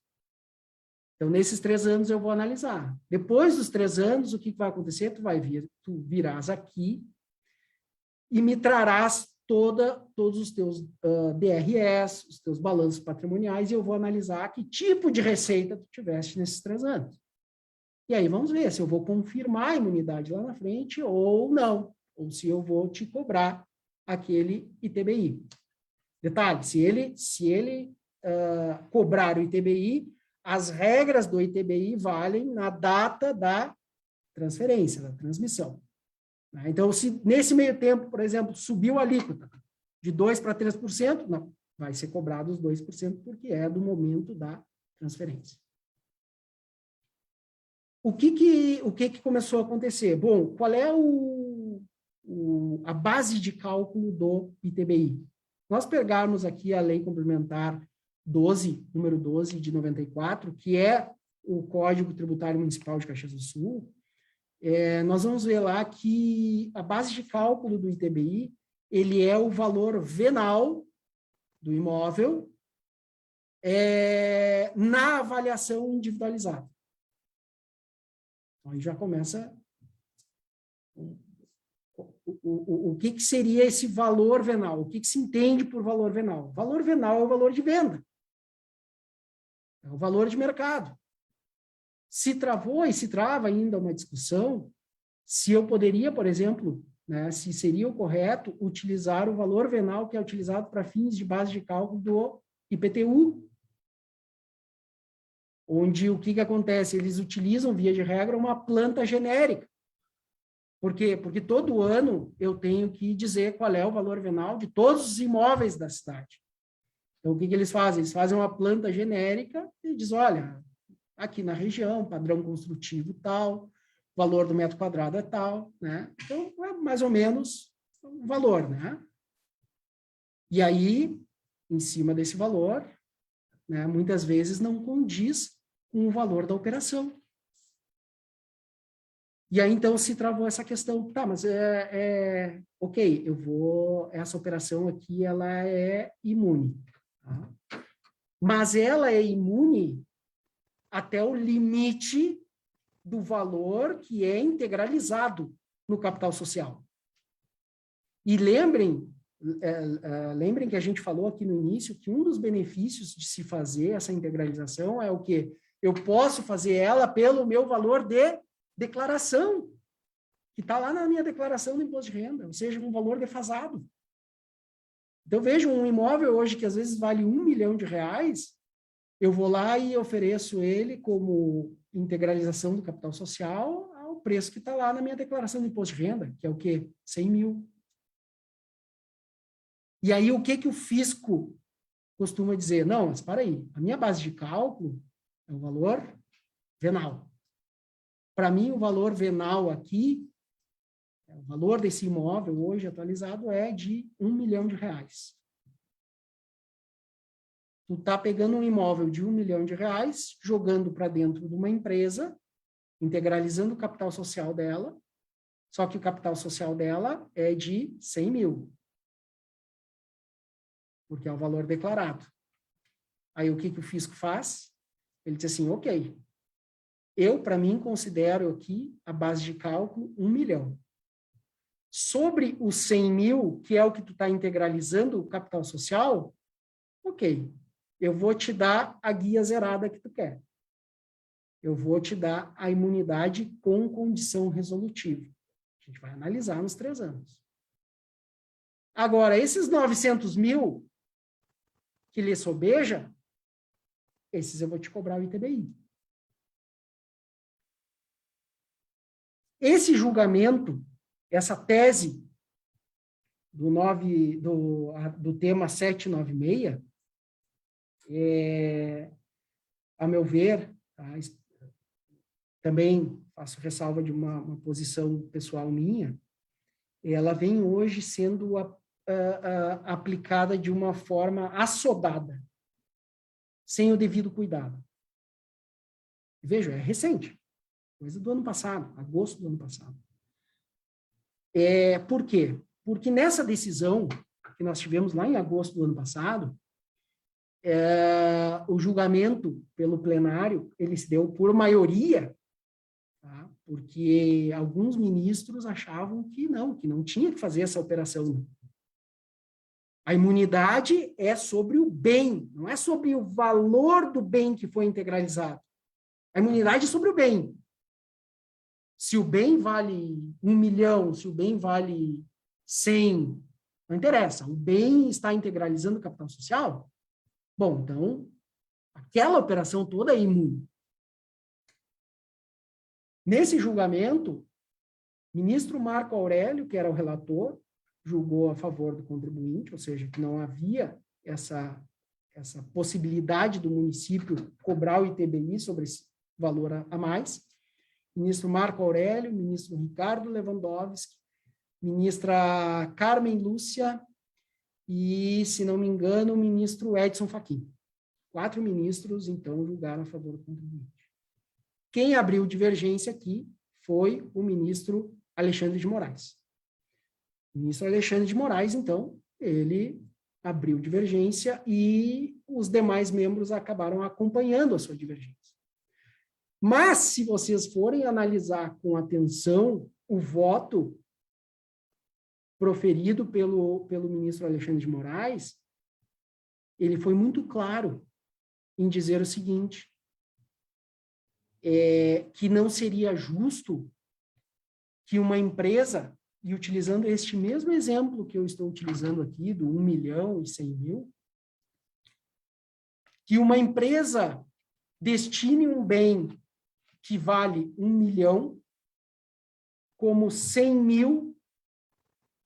Então, nesses 3 anos eu vou analisar. Depois dos 3 anos, o que vai acontecer? Tu virás aqui e me trarás todos os teus DRS, os teus balanços patrimoniais, e eu vou analisar que tipo de receita tu tiveste nesses 3 anos. E aí vamos ver se eu vou confirmar a imunidade lá na frente ou não, ou se eu vou te cobrar aquele ITBI. Detalhe, se ele cobrar o ITBI, as regras do ITBI valem na data da transferência, da transmissão. Então, se nesse meio tempo, por exemplo, subiu a alíquota de 2% para 3%, não, vai ser cobrado os 2%, porque é do momento da transferência. O que começou a acontecer? Bom, qual é a base de cálculo do ITBI? Nós pegarmos aqui a Lei Complementar 12, número 12 de 94, que é o Código Tributário Municipal de Caxias do Sul, nós vamos ver lá que a base de cálculo do ITBI, ele é o valor venal do imóvel na avaliação individualizada. Então, aí já começa o que seria esse valor venal, o que se entende por valor venal. Valor venal é o valor de venda, é o valor de mercado. Se travou e se trava ainda uma discussão se eu poderia, por exemplo, né, se seria o correto utilizar o valor venal que é utilizado para fins de base de cálculo do IPTU, onde o que acontece? Eles utilizam, via de regra, uma planta genérica. Por quê? Porque todo ano eu tenho que dizer qual é o valor venal de todos os imóveis da cidade. Então, o que eles fazem? Eles fazem uma planta genérica e dizem, olha, aqui na região, padrão construtivo tal, valor do metro quadrado é tal, né? Então, é mais ou menos o valor, né? E aí, em cima desse valor, né, muitas vezes não condiz com o valor da operação. E aí, então, se travou essa questão, tá, mas ok, essa operação aqui, ela é imune, tá? mas ela é imune até o limite do valor que é integralizado no capital social. E lembrem que a gente falou aqui no início que um dos benefícios de se fazer essa integralização é o quê? Eu posso fazer ela pelo meu valor de declaração, que está lá na minha declaração do imposto de renda, ou seja, um valor defasado. Então, veja, um imóvel hoje que às vezes vale R$1 milhão, eu vou lá e ofereço ele como integralização do capital social ao preço que está lá na minha declaração do imposto de renda, que é o quê? 100 mil. E aí, o que o fisco costuma dizer? Não, mas para aí, a minha base de cálculo é o valor venal. Para mim, o valor venal aqui, o valor desse imóvel hoje atualizado é de R$1 milhão. Tu está pegando um imóvel de R$1 milhão, jogando para dentro de uma empresa, integralizando o capital social dela, só que o capital social dela é de 100 mil. Porque é o valor declarado. Aí o que o fisco faz? Ele diz assim, ok, eu, para mim, considero aqui a base de cálculo 1 milhão. Sobre os 100 mil, que é o que tu está integralizando o capital social, ok, eu vou te dar a guia zerada que tu quer. Eu vou te dar a imunidade com condição resolutiva. A gente vai analisar nos 3 anos. Agora, esses 900 mil que lhe sobeja, esses eu vou te cobrar o ITBI. Esse julgamento, essa tese do tema 796, a meu ver, tá, também faço ressalva de uma posição pessoal minha, ela vem hoje sendo aplicada de uma forma assodada, sem o devido cuidado. Veja, é recente, coisa do ano passado, agosto do ano passado. Por quê? Porque nessa decisão que nós tivemos lá em agosto do ano passado, o julgamento pelo plenário, ele se deu por maioria, tá? Porque alguns ministros achavam que não tinha que fazer essa operação. A imunidade é sobre o bem, não é sobre o valor do bem que foi integralizado. A imunidade é sobre o bem. Se o bem vale 1 milhão, se o bem vale 100, não interessa. O bem está integralizando o capital social? Bom, então, aquela operação toda é imune. Nesse julgamento, o ministro Marco Aurélio, que era o relator, julgou a favor do contribuinte, ou seja, que não havia essa possibilidade do município cobrar o ITBI sobre esse valor a mais. Ministro Marco Aurélio, ministro Ricardo Lewandowski, ministra Carmen Lúcia e, se não me engano, o ministro Edson Fachin. 4 ministros, então, julgaram a favor do contribuinte. Quem abriu divergência aqui foi o ministro Alexandre de Moraes. O ministro Alexandre de Moraes, então, ele abriu divergência e os demais membros acabaram acompanhando a sua divergência. Mas, se vocês forem analisar com atenção o voto proferido pelo ministro Alexandre de Moraes, ele foi muito claro em dizer o seguinte, que não seria justo que uma empresa, e utilizando este mesmo exemplo que eu estou utilizando aqui, do 1 milhão e 100 mil, que uma empresa destine um bem que vale 1 milhão, como 100 mil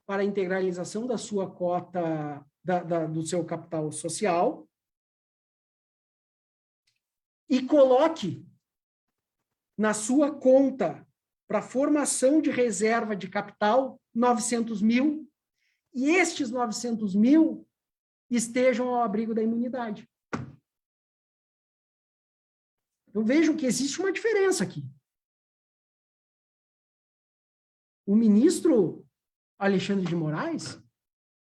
para a integralização da sua cota, do seu capital social, e coloque na sua conta para formação de reserva de capital 900 mil, e estes 900 mil estejam ao abrigo da imunidade. Então, vejam que existe uma diferença aqui. O ministro Alexandre de Moraes,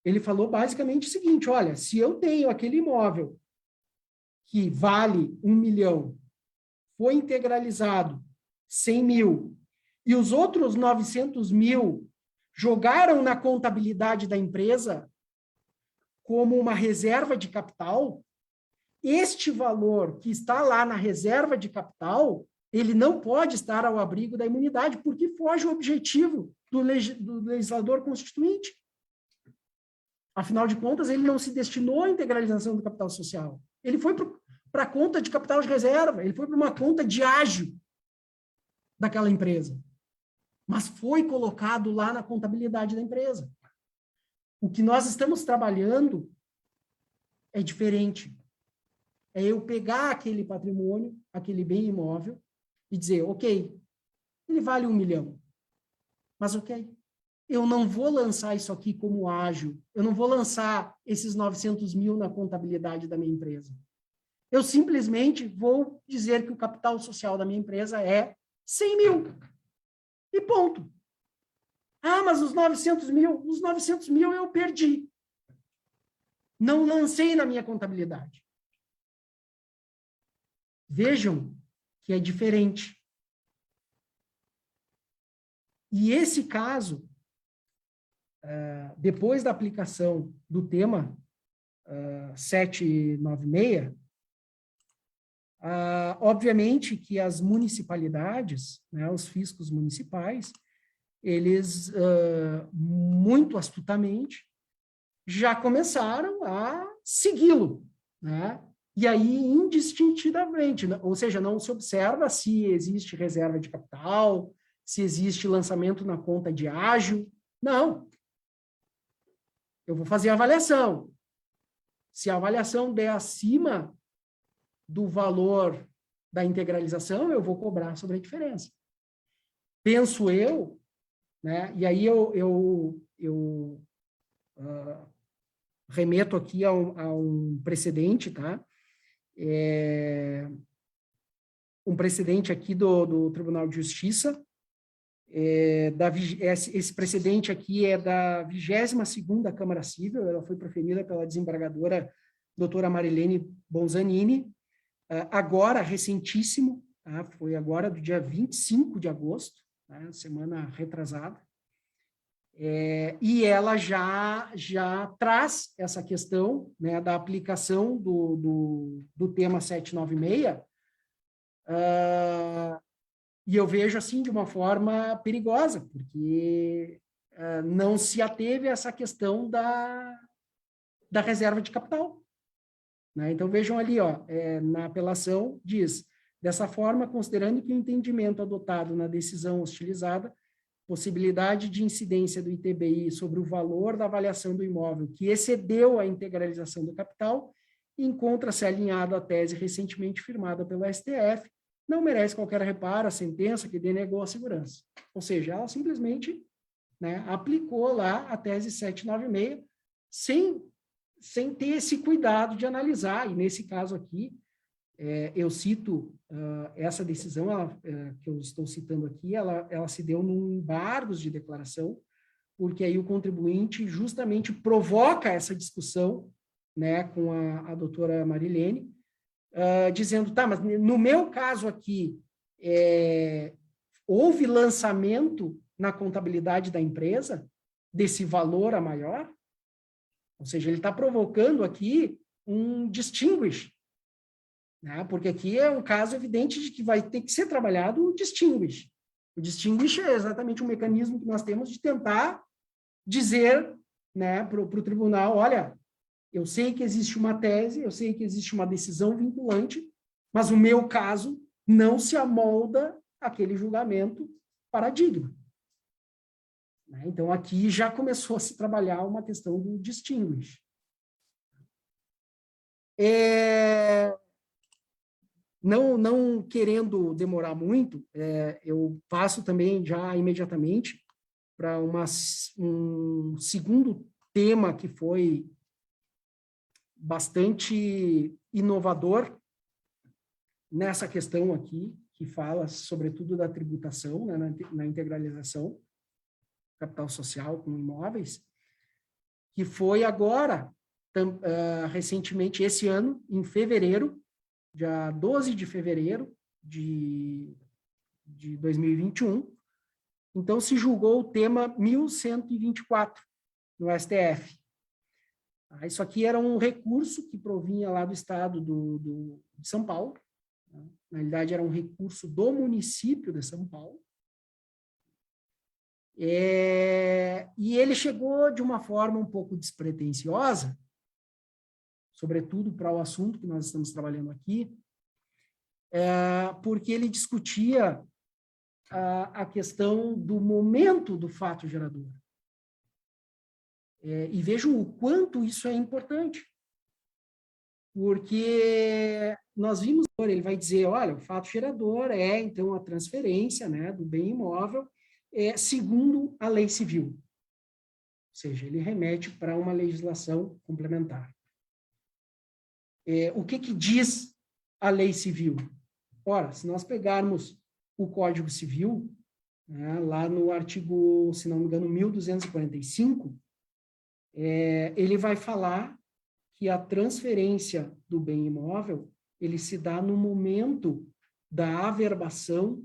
ele falou basicamente o seguinte, olha, se eu tenho aquele imóvel que vale 1 milhão, foi integralizado 100 mil, e os outros 900 mil jogaram na contabilidade da empresa como uma reserva de capital, este valor que está lá na reserva de capital, ele não pode estar ao abrigo da imunidade, porque foge o objetivo do legislador constituinte. Afinal de contas, ele não se destinou à integralização do capital social. Ele foi para a conta de capital de reserva, ele foi para uma conta de ágio daquela empresa. Mas foi colocado lá na contabilidade da empresa. O que nós estamos trabalhando é diferente. É eu pegar aquele patrimônio, aquele bem imóvel, e dizer, ok, ele vale 1 milhão. Mas ok, eu não vou lançar isso aqui como ágio, eu não vou lançar esses 900 mil na contabilidade da minha empresa. Eu simplesmente vou dizer que o capital social da minha empresa é 100 mil. E ponto. Ah, mas os 900 mil eu perdi. Não lancei na minha contabilidade. Vejam que é diferente. E esse caso, depois da aplicação do tema 796, obviamente que as municipalidades, né, os fiscos municipais, eles, muito astutamente, já começaram a segui-lo, né? E aí, indistintamente, ou seja, não se observa se existe reserva de capital, se existe lançamento na conta de ágio. Não. Eu vou fazer a avaliação. Se a avaliação der acima do valor da integralização, eu vou cobrar sobre a diferença. Penso eu, né? E aí eu remeto aqui a um precedente, tá? Um precedente aqui do Tribunal de Justiça. Esse precedente aqui é da 22ª Câmara Civil, ela foi proferida pela desembargadora doutora Marilene Bonzanini, agora, recentíssimo, tá? Foi agora do dia 25 de agosto, tá? Semana retrasada, e ela já traz essa questão, né, da aplicação do tema 796, e eu vejo assim de uma forma perigosa, porque não se ateve a essa questão da reserva de capital. Né? Então, vejam ali, na apelação, diz, dessa forma, considerando que o entendimento adotado na decisão hostilizada, possibilidade de incidência do ITBI sobre o valor da avaliação do imóvel que excedeu a integralização do capital, encontra-se alinhado à tese recentemente firmada pelo STF, não merece qualquer reparo a sentença que denegou a segurança. Ou seja, ela simplesmente, né, aplicou lá a tese 796 sem ter esse cuidado de analisar. E nesse caso aqui, eu cito essa decisão que eu estou citando aqui, ela se deu num embargos de declaração, porque aí o contribuinte justamente provoca essa discussão, né, com a doutora Marilene, dizendo, tá, mas no meu caso aqui, houve lançamento na contabilidade da empresa desse valor a maior? Ou seja, ele está provocando aqui um distinguish, né? Porque aqui é um caso evidente de que vai ter que ser trabalhado o distinguish. O distinguish é exatamente um mecanismo que nós temos de tentar dizer, né, para o tribunal, olha, eu sei que existe uma tese, eu sei que existe uma decisão vinculante, mas o meu caso não se amolda àquele julgamento paradigma. Então, aqui já começou a se trabalhar uma questão do distinguish. Não querendo demorar muito, eu passo também já imediatamente para um segundo tema que foi bastante inovador nessa questão aqui, que fala sobretudo da tributação, né, na integralização capital social com imóveis, que foi agora, recentemente, esse ano, em fevereiro, dia 12 de fevereiro de 2021. Então, se julgou o tema 1124 no STF. Isso aqui era um recurso que provinha lá do estado de São Paulo. Na realidade, era um recurso do município de São Paulo. E ele chegou de uma forma um pouco despretensiosa, sobretudo para o assunto que nós estamos trabalhando aqui, porque ele discutia a questão do momento do fato gerador. E vejam o quanto isso é importante. Porque nós vimos, ele vai dizer, olha, o fato gerador é, então, a transferência, né, do bem imóvel, segundo a lei civil. Ou seja, ele remete para uma legislação complementar. O que diz a lei civil? Ora, se nós pegarmos o Código Civil, né, lá no artigo, se não me engano, 1245, ele vai falar que a transferência do bem imóvel, ele se dá no momento da averbação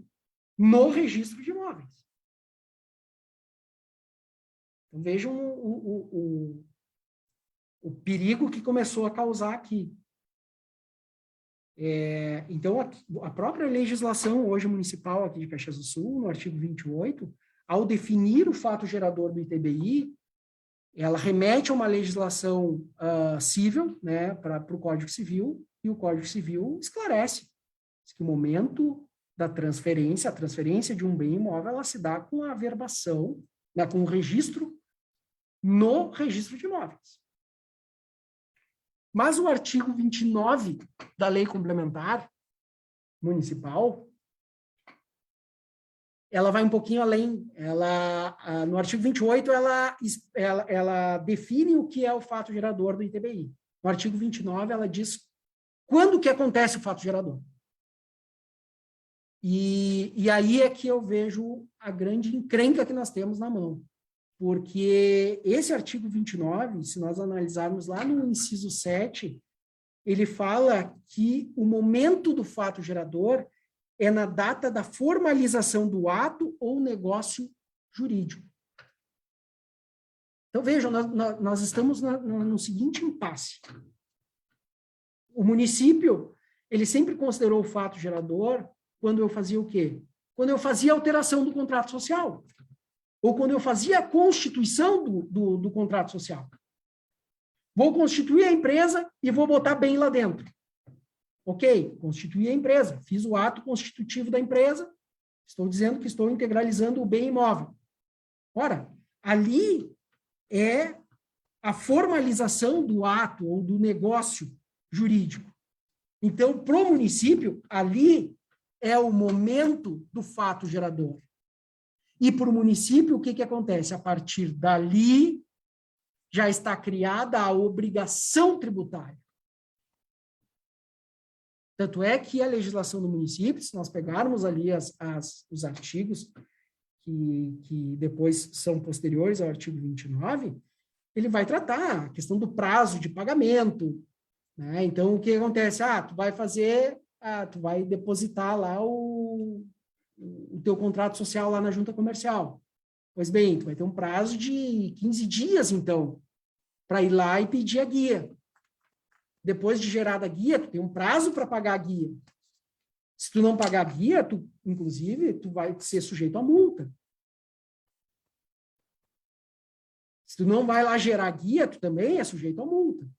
no registro de imóveis. Então, vejam o perigo que começou a causar aqui. Então, a própria legislação hoje municipal aqui de Caxias do Sul, no artigo 28, ao definir o fato gerador do ITBI, ela remete a uma legislação civil, né, para o Código Civil, e o Código Civil esclarece que o momento da transferência, a transferência de um bem imóvel, ela se dá com a averbação, né, com o registro no registro de imóveis. Mas o artigo 29 da Lei Complementar Municipal, ela vai um pouquinho além. No artigo 28, ela define o que é o fato gerador do ITBI. No artigo 29, ela diz quando que acontece o fato gerador. E aí é que eu vejo a grande encrenca que nós temos na mão. Porque esse artigo 29, se nós analisarmos lá no inciso 7, ele fala que o momento do fato gerador é na data da formalização do ato ou negócio jurídico. Então, vejam, nós estamos no seguinte impasse. O município, ele sempre considerou o fato gerador quando eu fazia o quê? Quando eu fazia a alteração do contrato social. Ou quando eu fazia a constituição do contrato social. Vou constituir a empresa e vou botar bem lá dentro. Ok, constituí a empresa, fiz o ato constitutivo da empresa, estou dizendo que estou integralizando o bem imóvel. Ora, ali é a formalização do ato ou do negócio jurídico. Então, para o município, ali é o momento do fato gerador. E para o município, o que acontece? A partir dali, já está criada a obrigação tributária. Tanto é que a legislação do município, se nós pegarmos ali os artigos que depois são posteriores ao artigo 29, ele vai tratar a questão do prazo de pagamento, né? Então, o que acontece? Tu vai depositar lá o teu contrato social lá na junta comercial. Pois bem, tu vai ter um prazo de 15 dias, então, para ir lá e pedir a guia. Depois de gerada a guia, tu tem um prazo para pagar a guia. Se tu não pagar a guia, inclusive, tu vai ser sujeito a multa. Se tu não vai lá gerar a guia, tu também é sujeito a multa.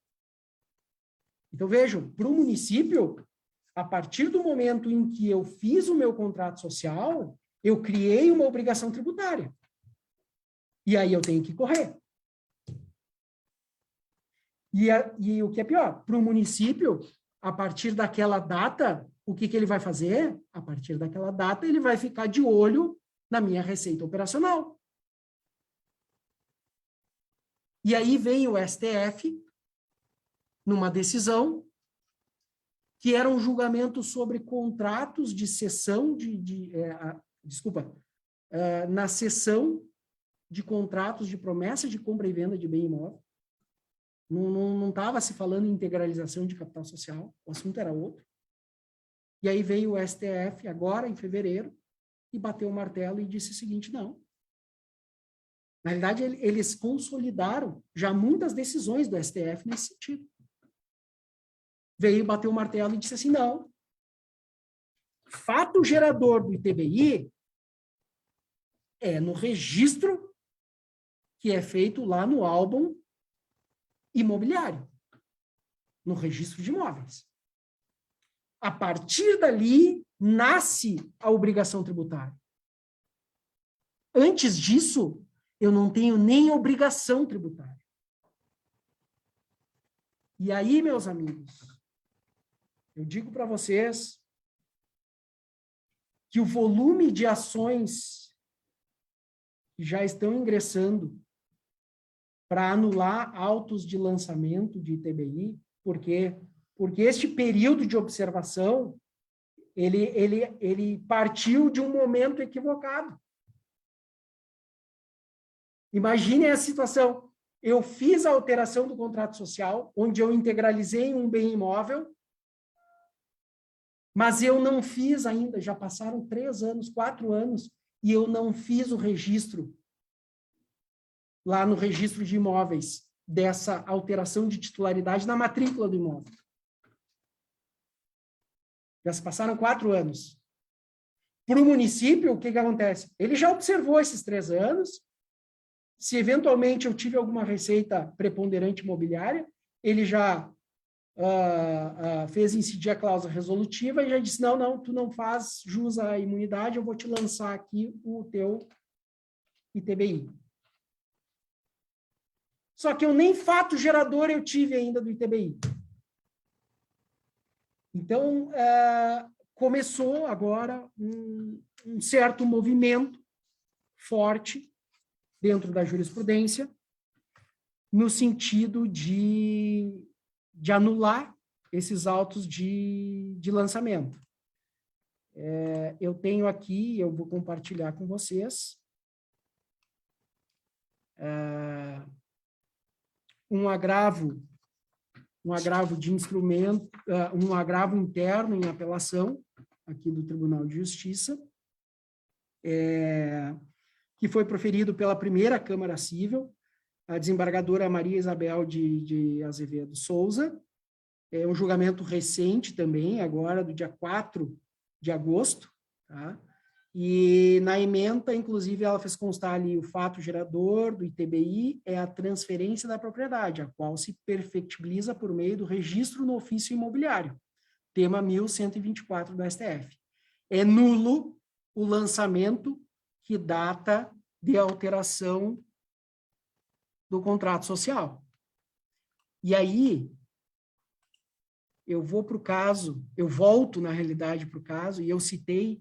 Então, vejam, para o município, a partir do momento em que eu fiz o meu contrato social, eu criei uma obrigação tributária. E aí eu tenho que correr. E o que é pior, para o município, a partir daquela data, o que ele vai fazer? A partir daquela data, ele vai ficar de olho na minha receita operacional. E aí vem o STF, numa decisão, que era um julgamento sobre contratos de cessão na cessão de contratos de promessa de compra e venda de bem imóvel. Não estava se falando em integralização de capital social, o assunto era outro. E aí veio o STF agora, em fevereiro, e bateu o martelo e disse o seguinte, não. Na realidade, eles consolidaram já muitas decisões do STF nesse sentido. Veio, bateu o martelo e disse assim, não. Fato gerador do ITBI é no registro que é feito lá no álbum imobiliário, no registro de imóveis. A partir dali, nasce a obrigação tributária. Antes disso, eu não tenho nem obrigação tributária. E aí, meus amigos, eu digo para vocês que o volume de ações que já estão ingressando para anular autos de lançamento de ITBI, porque este período de observação ele partiu de um momento equivocado. Imagine a situação. Eu fiz a alteração do contrato social, onde eu integralizei um bem imóvel, mas eu não fiz ainda, já passaram 3 anos, 4 anos, e eu não fiz o registro, lá no registro de imóveis, dessa alteração de titularidade na matrícula do imóvel. Já se passaram 4 anos. Para o município, o que acontece? Ele já observou esses 3 anos. Se eventualmente eu tive alguma receita preponderante imobiliária, ele já fez incidir a cláusula resolutiva e já disse, não, tu não faz jus à imunidade, eu vou te lançar aqui o teu ITBI. Só que eu nem fato gerador eu tive ainda do ITBI. Então, começou agora um certo movimento forte dentro da jurisprudência, no sentido de anular esses autos de lançamento. Eu tenho aqui, eu vou compartilhar com vocês, um agravo de instrumento, um agravo interno em apelação, aqui do Tribunal de Justiça, que foi proferido pela primeira Câmara Cível, a desembargadora Maria Isabel de Azevedo Souza. É um julgamento recente também, agora do dia 4 de agosto, tá? E na ementa, inclusive, ela fez constar ali o fato gerador do ITBI é a transferência da propriedade, a qual se perfectibiliza por meio do registro no ofício imobiliário, tema 1124 do STF. É nulo o lançamento que data de alteração do contrato social. E aí, eu vou para o caso, eu volto, na realidade, para o caso, e eu citei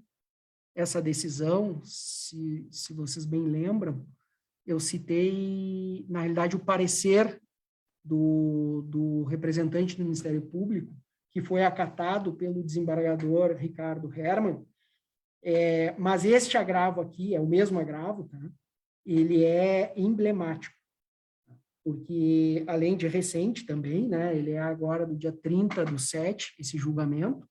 essa decisão, se vocês bem lembram, eu citei, na realidade, o parecer do representante do Ministério Público, que foi acatado pelo desembargador Ricardo Hermann, mas este agravo aqui, é o mesmo agravo, tá? Ele é emblemático, porque, além de recente também, né, ele é agora do dia 30/7, esse julgamento,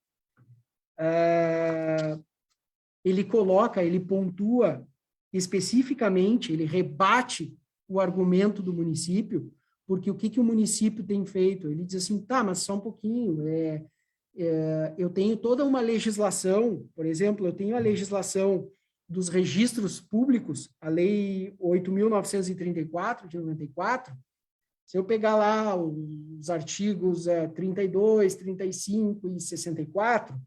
ele coloca, ele pontua especificamente, ele rebate o argumento do município, porque o que o município tem feito? Ele diz assim, tá, mas só um pouquinho, eu tenho toda uma legislação, por exemplo, eu tenho a legislação dos registros públicos, a Lei 8.934, de 94, se eu pegar lá os artigos 32, 35 e 64,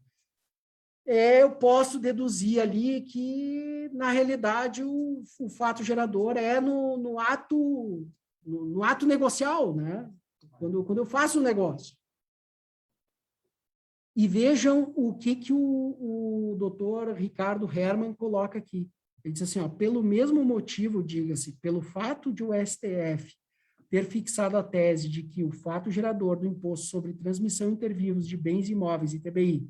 eu posso deduzir ali que, na realidade, o fato gerador é no ato negocial, né? Quando eu faço um negócio. E vejam o que o doutor Ricardo Hermann coloca aqui. Ele diz assim, ó, pelo mesmo motivo, diga-se, pelo fato de o STF ter fixado a tese de que o fato gerador do imposto sobre transmissão inter vivos de bens imóveis, ITBI,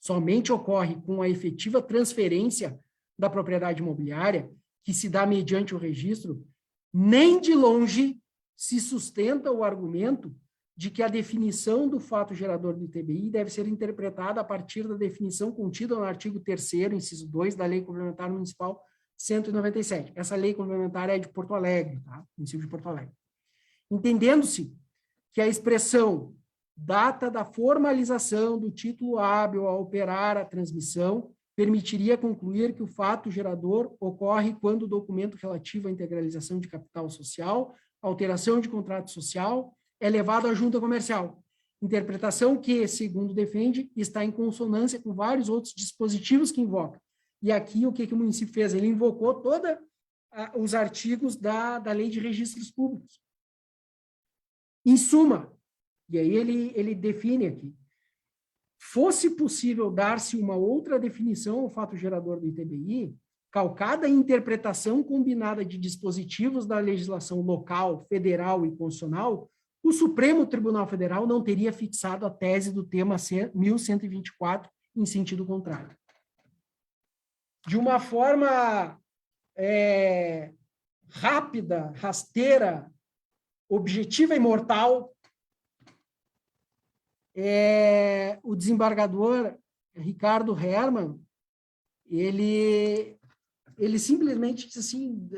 somente ocorre com a efetiva transferência da propriedade imobiliária, que se dá mediante o registro, nem de longe se sustenta o argumento de que a definição do fato gerador do ITBI deve ser interpretada a partir da definição contida no artigo 3º, inciso 2, da Lei Complementar Municipal 197. Essa lei complementar é de Porto Alegre, tá? Município de Porto Alegre. Entendendo-se que a expressão data da formalização do título hábil a operar a transmissão permitiria concluir que o fato gerador ocorre quando o documento relativo à integralização de capital social, alteração de contrato social, é levado à junta comercial. Interpretação que, segundo defende, está em consonância com vários outros dispositivos que invoca. E aqui, o que o município fez? Ele invocou todos os artigos da Lei de Registros Públicos. Em suma, e aí ele define aqui, fosse possível dar-se uma outra definição ao fato gerador do ITBI, calcada em interpretação combinada de dispositivos da legislação local, federal e constitucional, o Supremo Tribunal Federal não teria fixado a tese do tema 1124 em sentido contrário. De uma forma rápida, rasteira, objetiva e mortal, o desembargador Ricardo Hermann, ele simplesmente disse assim,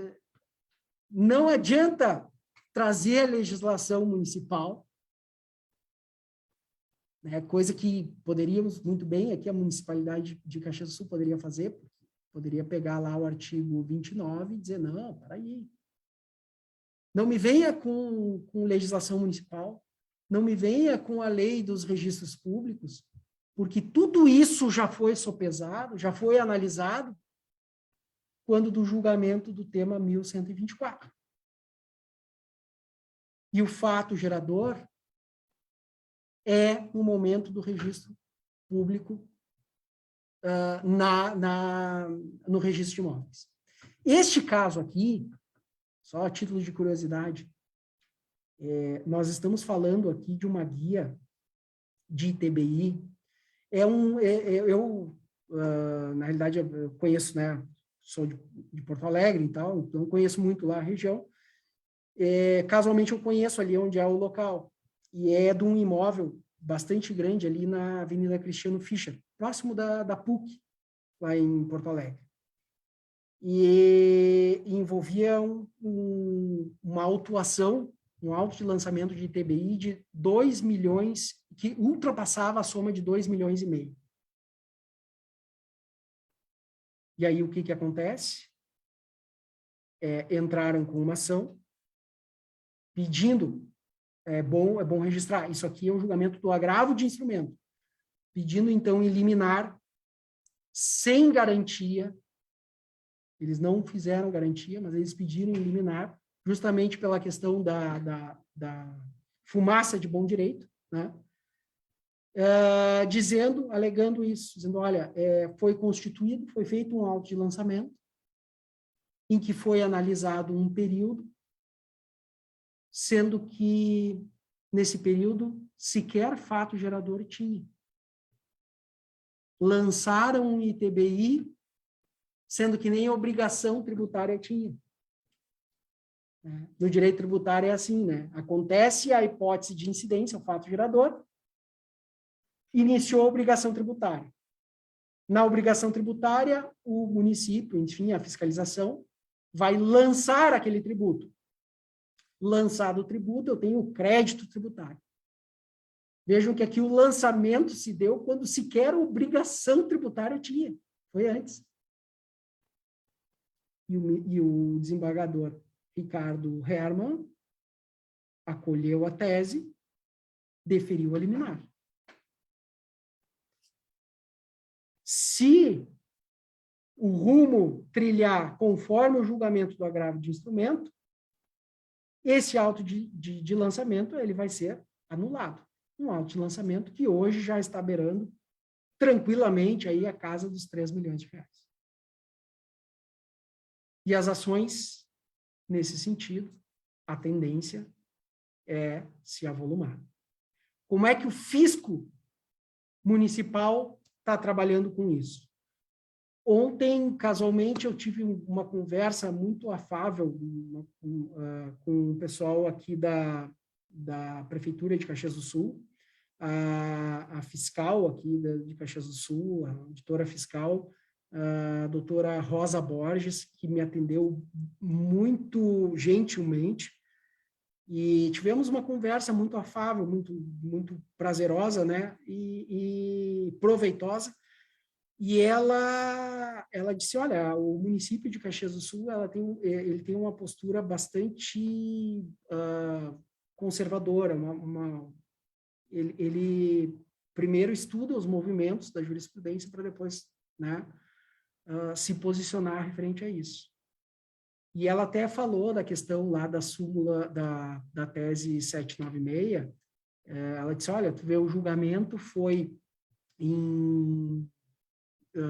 não adianta trazer a legislação municipal, né, coisa que poderíamos muito bem, aqui a municipalidade de Caxias do Sul poderia fazer, poderia pegar lá o artigo 29 e dizer, não, peraí, não me venha com legislação municipal, não me venha com a lei dos registros públicos, porque tudo isso já foi sopesado, já foi analisado quando do julgamento do tema 1124. E o fato gerador é no momento do registro público no registro de imóveis. Este caso aqui, só a título de curiosidade, nós estamos falando aqui de uma guia de ITBI. Na realidade, eu conheço, né? Sou de Porto Alegre e tal, então conheço muito lá a região. Casualmente, eu conheço ali onde é o local. E é de um imóvel bastante grande ali na Avenida Cristiano Fischer, próximo da PUC, lá em Porto Alegre. E envolvia uma autuação, um auto de lançamento de ITBI de 2 milhões, que ultrapassava a soma de 2,5 milhões. E aí o que acontece? Entraram com uma ação pedindo, é bom registrar, isso aqui é um julgamento do agravo de instrumento, pedindo então liminar sem garantia. Eles não fizeram garantia, mas eles pediram liminar justamente pela questão da fumaça de bom direito, né? Alegando isso, dizendo, olha, foi constituído, foi feito um auto de lançamento, em que foi analisado um período, sendo que, nesse período, sequer fato gerador tinha. Lançaram um ITBI, sendo que nem obrigação tributária tinha. No direito tributário é assim, né? Acontece a hipótese de incidência, o fato gerador, iniciou a obrigação tributária. Na obrigação tributária, o município, enfim, a fiscalização, vai lançar aquele tributo. Lançado o tributo, eu tenho o crédito tributário. Vejam que aqui o lançamento se deu quando sequer obrigação tributária tinha. Foi antes. E o desembargador Ricardo Hermann acolheu a tese, deferiu a liminar. Se o rumo trilhar conforme o julgamento do agravo de instrumento, esse auto de lançamento ele vai ser anulado. Um auto de lançamento que hoje já está beirando tranquilamente aí a casa dos 3 milhões de reais. E as ações, nesse sentido, a tendência é se avolumar. Como é que o fisco municipal está trabalhando com isso? Ontem, casualmente, eu tive uma conversa muito afável com o pessoal aqui da Prefeitura de Caxias do Sul, a fiscal aqui de Caxias do Sul, a auditora fiscal, a doutora Rosa Borges, que me atendeu muito gentilmente, e tivemos uma conversa muito afável, muito prazerosa, né, e proveitosa, e ela disse, olha, o município de Caxias do Sul, ele tem uma postura bastante conservadora, ele primeiro estuda os movimentos da jurisprudência para depois, né, se posicionar referente a isso. E ela até falou da questão lá da súmula da tese 796, ela disse, olha, tu vê, o julgamento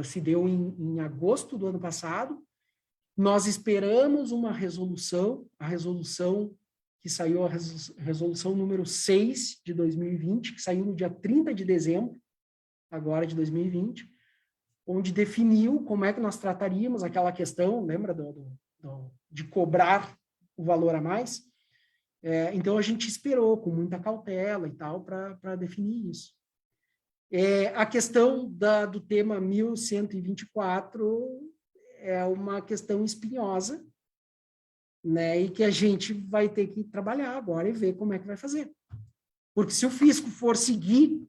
se deu em agosto do ano passado, nós esperamos uma resolução, a resolução que saiu, a resolução número 6 de 2020, que saiu no dia 30 de dezembro, agora de 2020, onde definiu como é que nós trataríamos aquela questão, lembra de cobrar o valor a mais? Então, a gente esperou com muita cautela e tal para definir isso. A questão do tema 1124 é uma questão espinhosa, né, e que a gente vai ter que trabalhar agora e ver como é que vai fazer. Porque se o fisco for seguir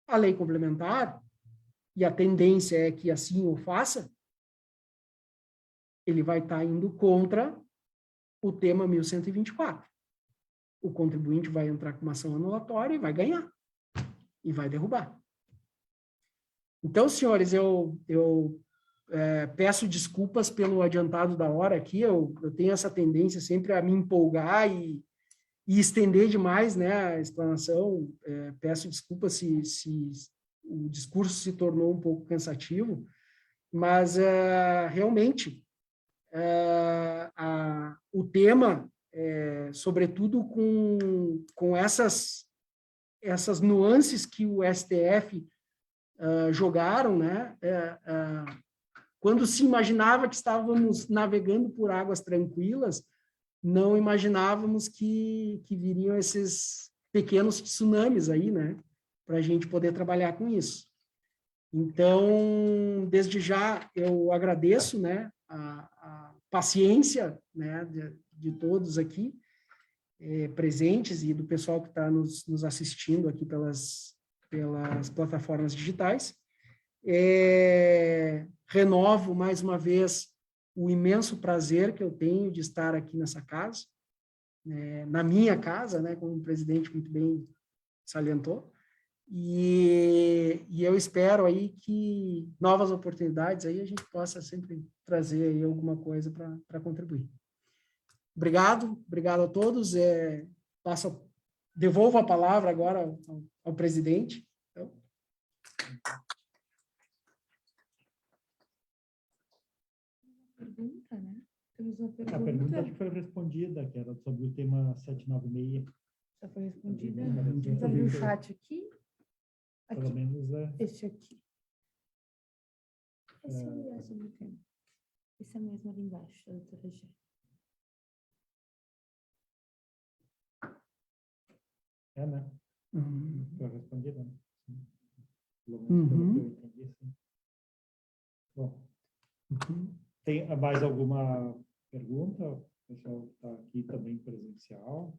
a lei complementar, e a tendência é que assim o faça, ele vai estar indo contra o tema 1124. O contribuinte vai entrar com uma ação anulatória e vai ganhar, e vai derrubar. Então, senhores, eu peço desculpas pelo adiantado da hora aqui, eu tenho essa tendência sempre a me empolgar e estender demais, né, a explanação. Peço desculpas se o discurso se tornou um pouco cansativo, mas realmente o tema, sobretudo com essas nuances que o STF jogaram, né, quando se imaginava que estávamos navegando por águas tranquilas, não imaginávamos que viriam esses pequenos tsunamis aí, né, para a gente poder trabalhar com isso. Então, desde já, eu agradeço, né, a paciência, né, de todos aqui presentes e do pessoal que está nos assistindo aqui pelas plataformas digitais. Renovo mais uma vez o imenso prazer que eu tenho de estar aqui nessa casa, na minha casa, né, como o presidente muito bem salientou, e eu espero aí que novas oportunidades aí a gente possa sempre trazer aí alguma coisa para contribuir. Obrigado a todos. Devolvo a palavra agora ao presidente. Então. Pergunta, né? Temos uma pergunta. A pergunta acho que foi respondida, que era sobre o tema 796. Já foi respondida. Vamos abrir o chat aqui. Pelo menos Este aqui. Esse é sobre o tema. Esse é mesmo ali embaixo, da doutora G. né? Foi respondida, né? Pelo menos pelo que eu entendi, sim. Bom, tem mais alguma pergunta? O pessoal está aqui também presencial.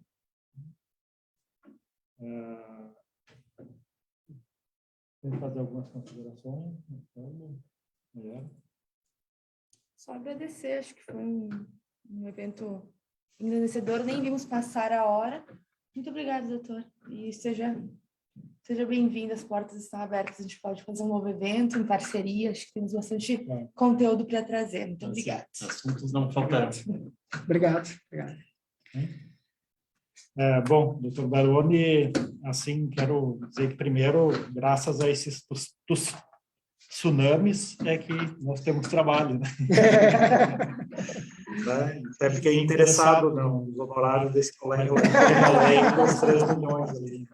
Tem fazer algumas considerações? Só agradecer, acho que foi um evento engrandecedor, nem vimos passar a hora. Muito obrigada, doutor. E seja bem-vindo, as portas estão abertas, a gente pode fazer um novo evento em parceria, acho que temos bastante conteúdo para trazer. Muito obrigada. Assuntos não faltaram. Obrigado. Bom, doutor Baroni, assim, quero dizer que primeiro, graças a esses tsunamis, é que nós temos trabalho, né? Até fiquei interessado nos honorários desse colega, além dos 3 milhões ali.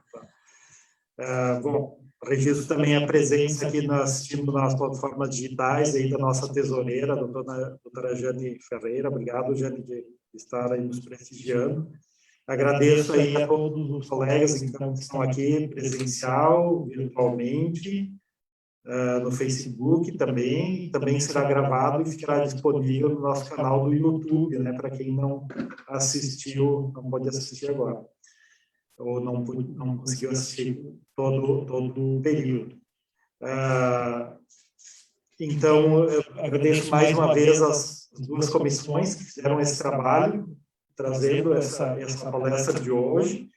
Bom, registro também a presença aqui nas plataformas digitais aí da nossa tesoureira, a doutora Jane Ferreira. Obrigado, Jane, de estar aí nos prestigiando. Agradeço aí a todos os colegas então, que estão aqui presencial, virtualmente, no Facebook também será gravado e ficará disponível no nosso canal do YouTube, né, para quem não assistiu, não pode assistir agora, ou não conseguiu assistir todo o período. Então, eu agradeço mais uma vez as duas comissões que fizeram esse trabalho, trazendo essa palestra de hoje,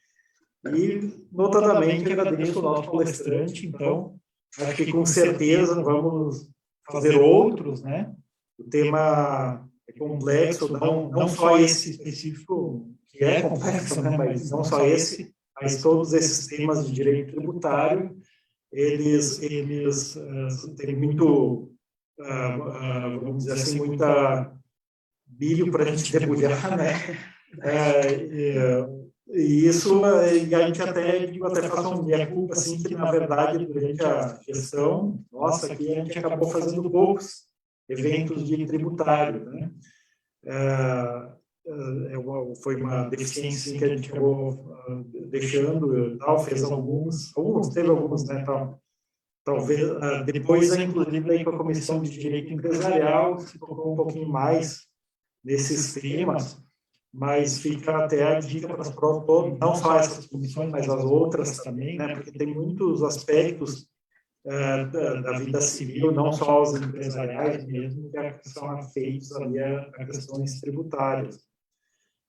e, notadamente, agradeço o nosso palestrante, então, acho que com certeza vamos fazer outros, né? O tema é complexo, não só esse específico, que é complexo, né? Mas não só esse, mas todos esses temas de direito tributário, eles têm muito, vamos dizer assim, muita milho para a gente debulhar, né? E isso, e a gente até faz um meia-culpa, assim, que na verdade, durante a gestão nossa aqui, a gente acabou fazendo poucos eventos de tributário, né? Foi uma deficiência que a gente acabou deixando, tal, fez teve alguns, né, tal. Talvez, depois, inclusive, daí com a Comissão de Direito Empresarial, se tocou um pouquinho mais nesses temas, mas fica até a dica para as próximas, não só essas comissões, mas as outras também, né, porque tem muitos aspectos da vida civil, não só os empresariais mesmo, que são afeitos ali a questões tributárias.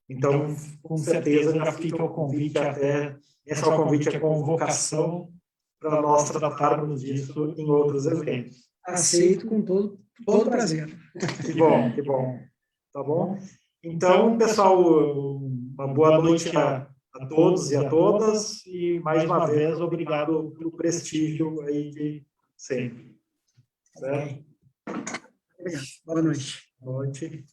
Então, com certeza, já fica o convite até, esse é o convite à convocação para nós tratarmos disso em outros eventos. Aceito com todo prazer. Que bom. Tá bom? Então, pessoal, uma boa noite a todos e a todas, e mais uma vez, obrigado pelo prestígio aí de sempre. Certo? Obrigado. Boa noite. Boa noite.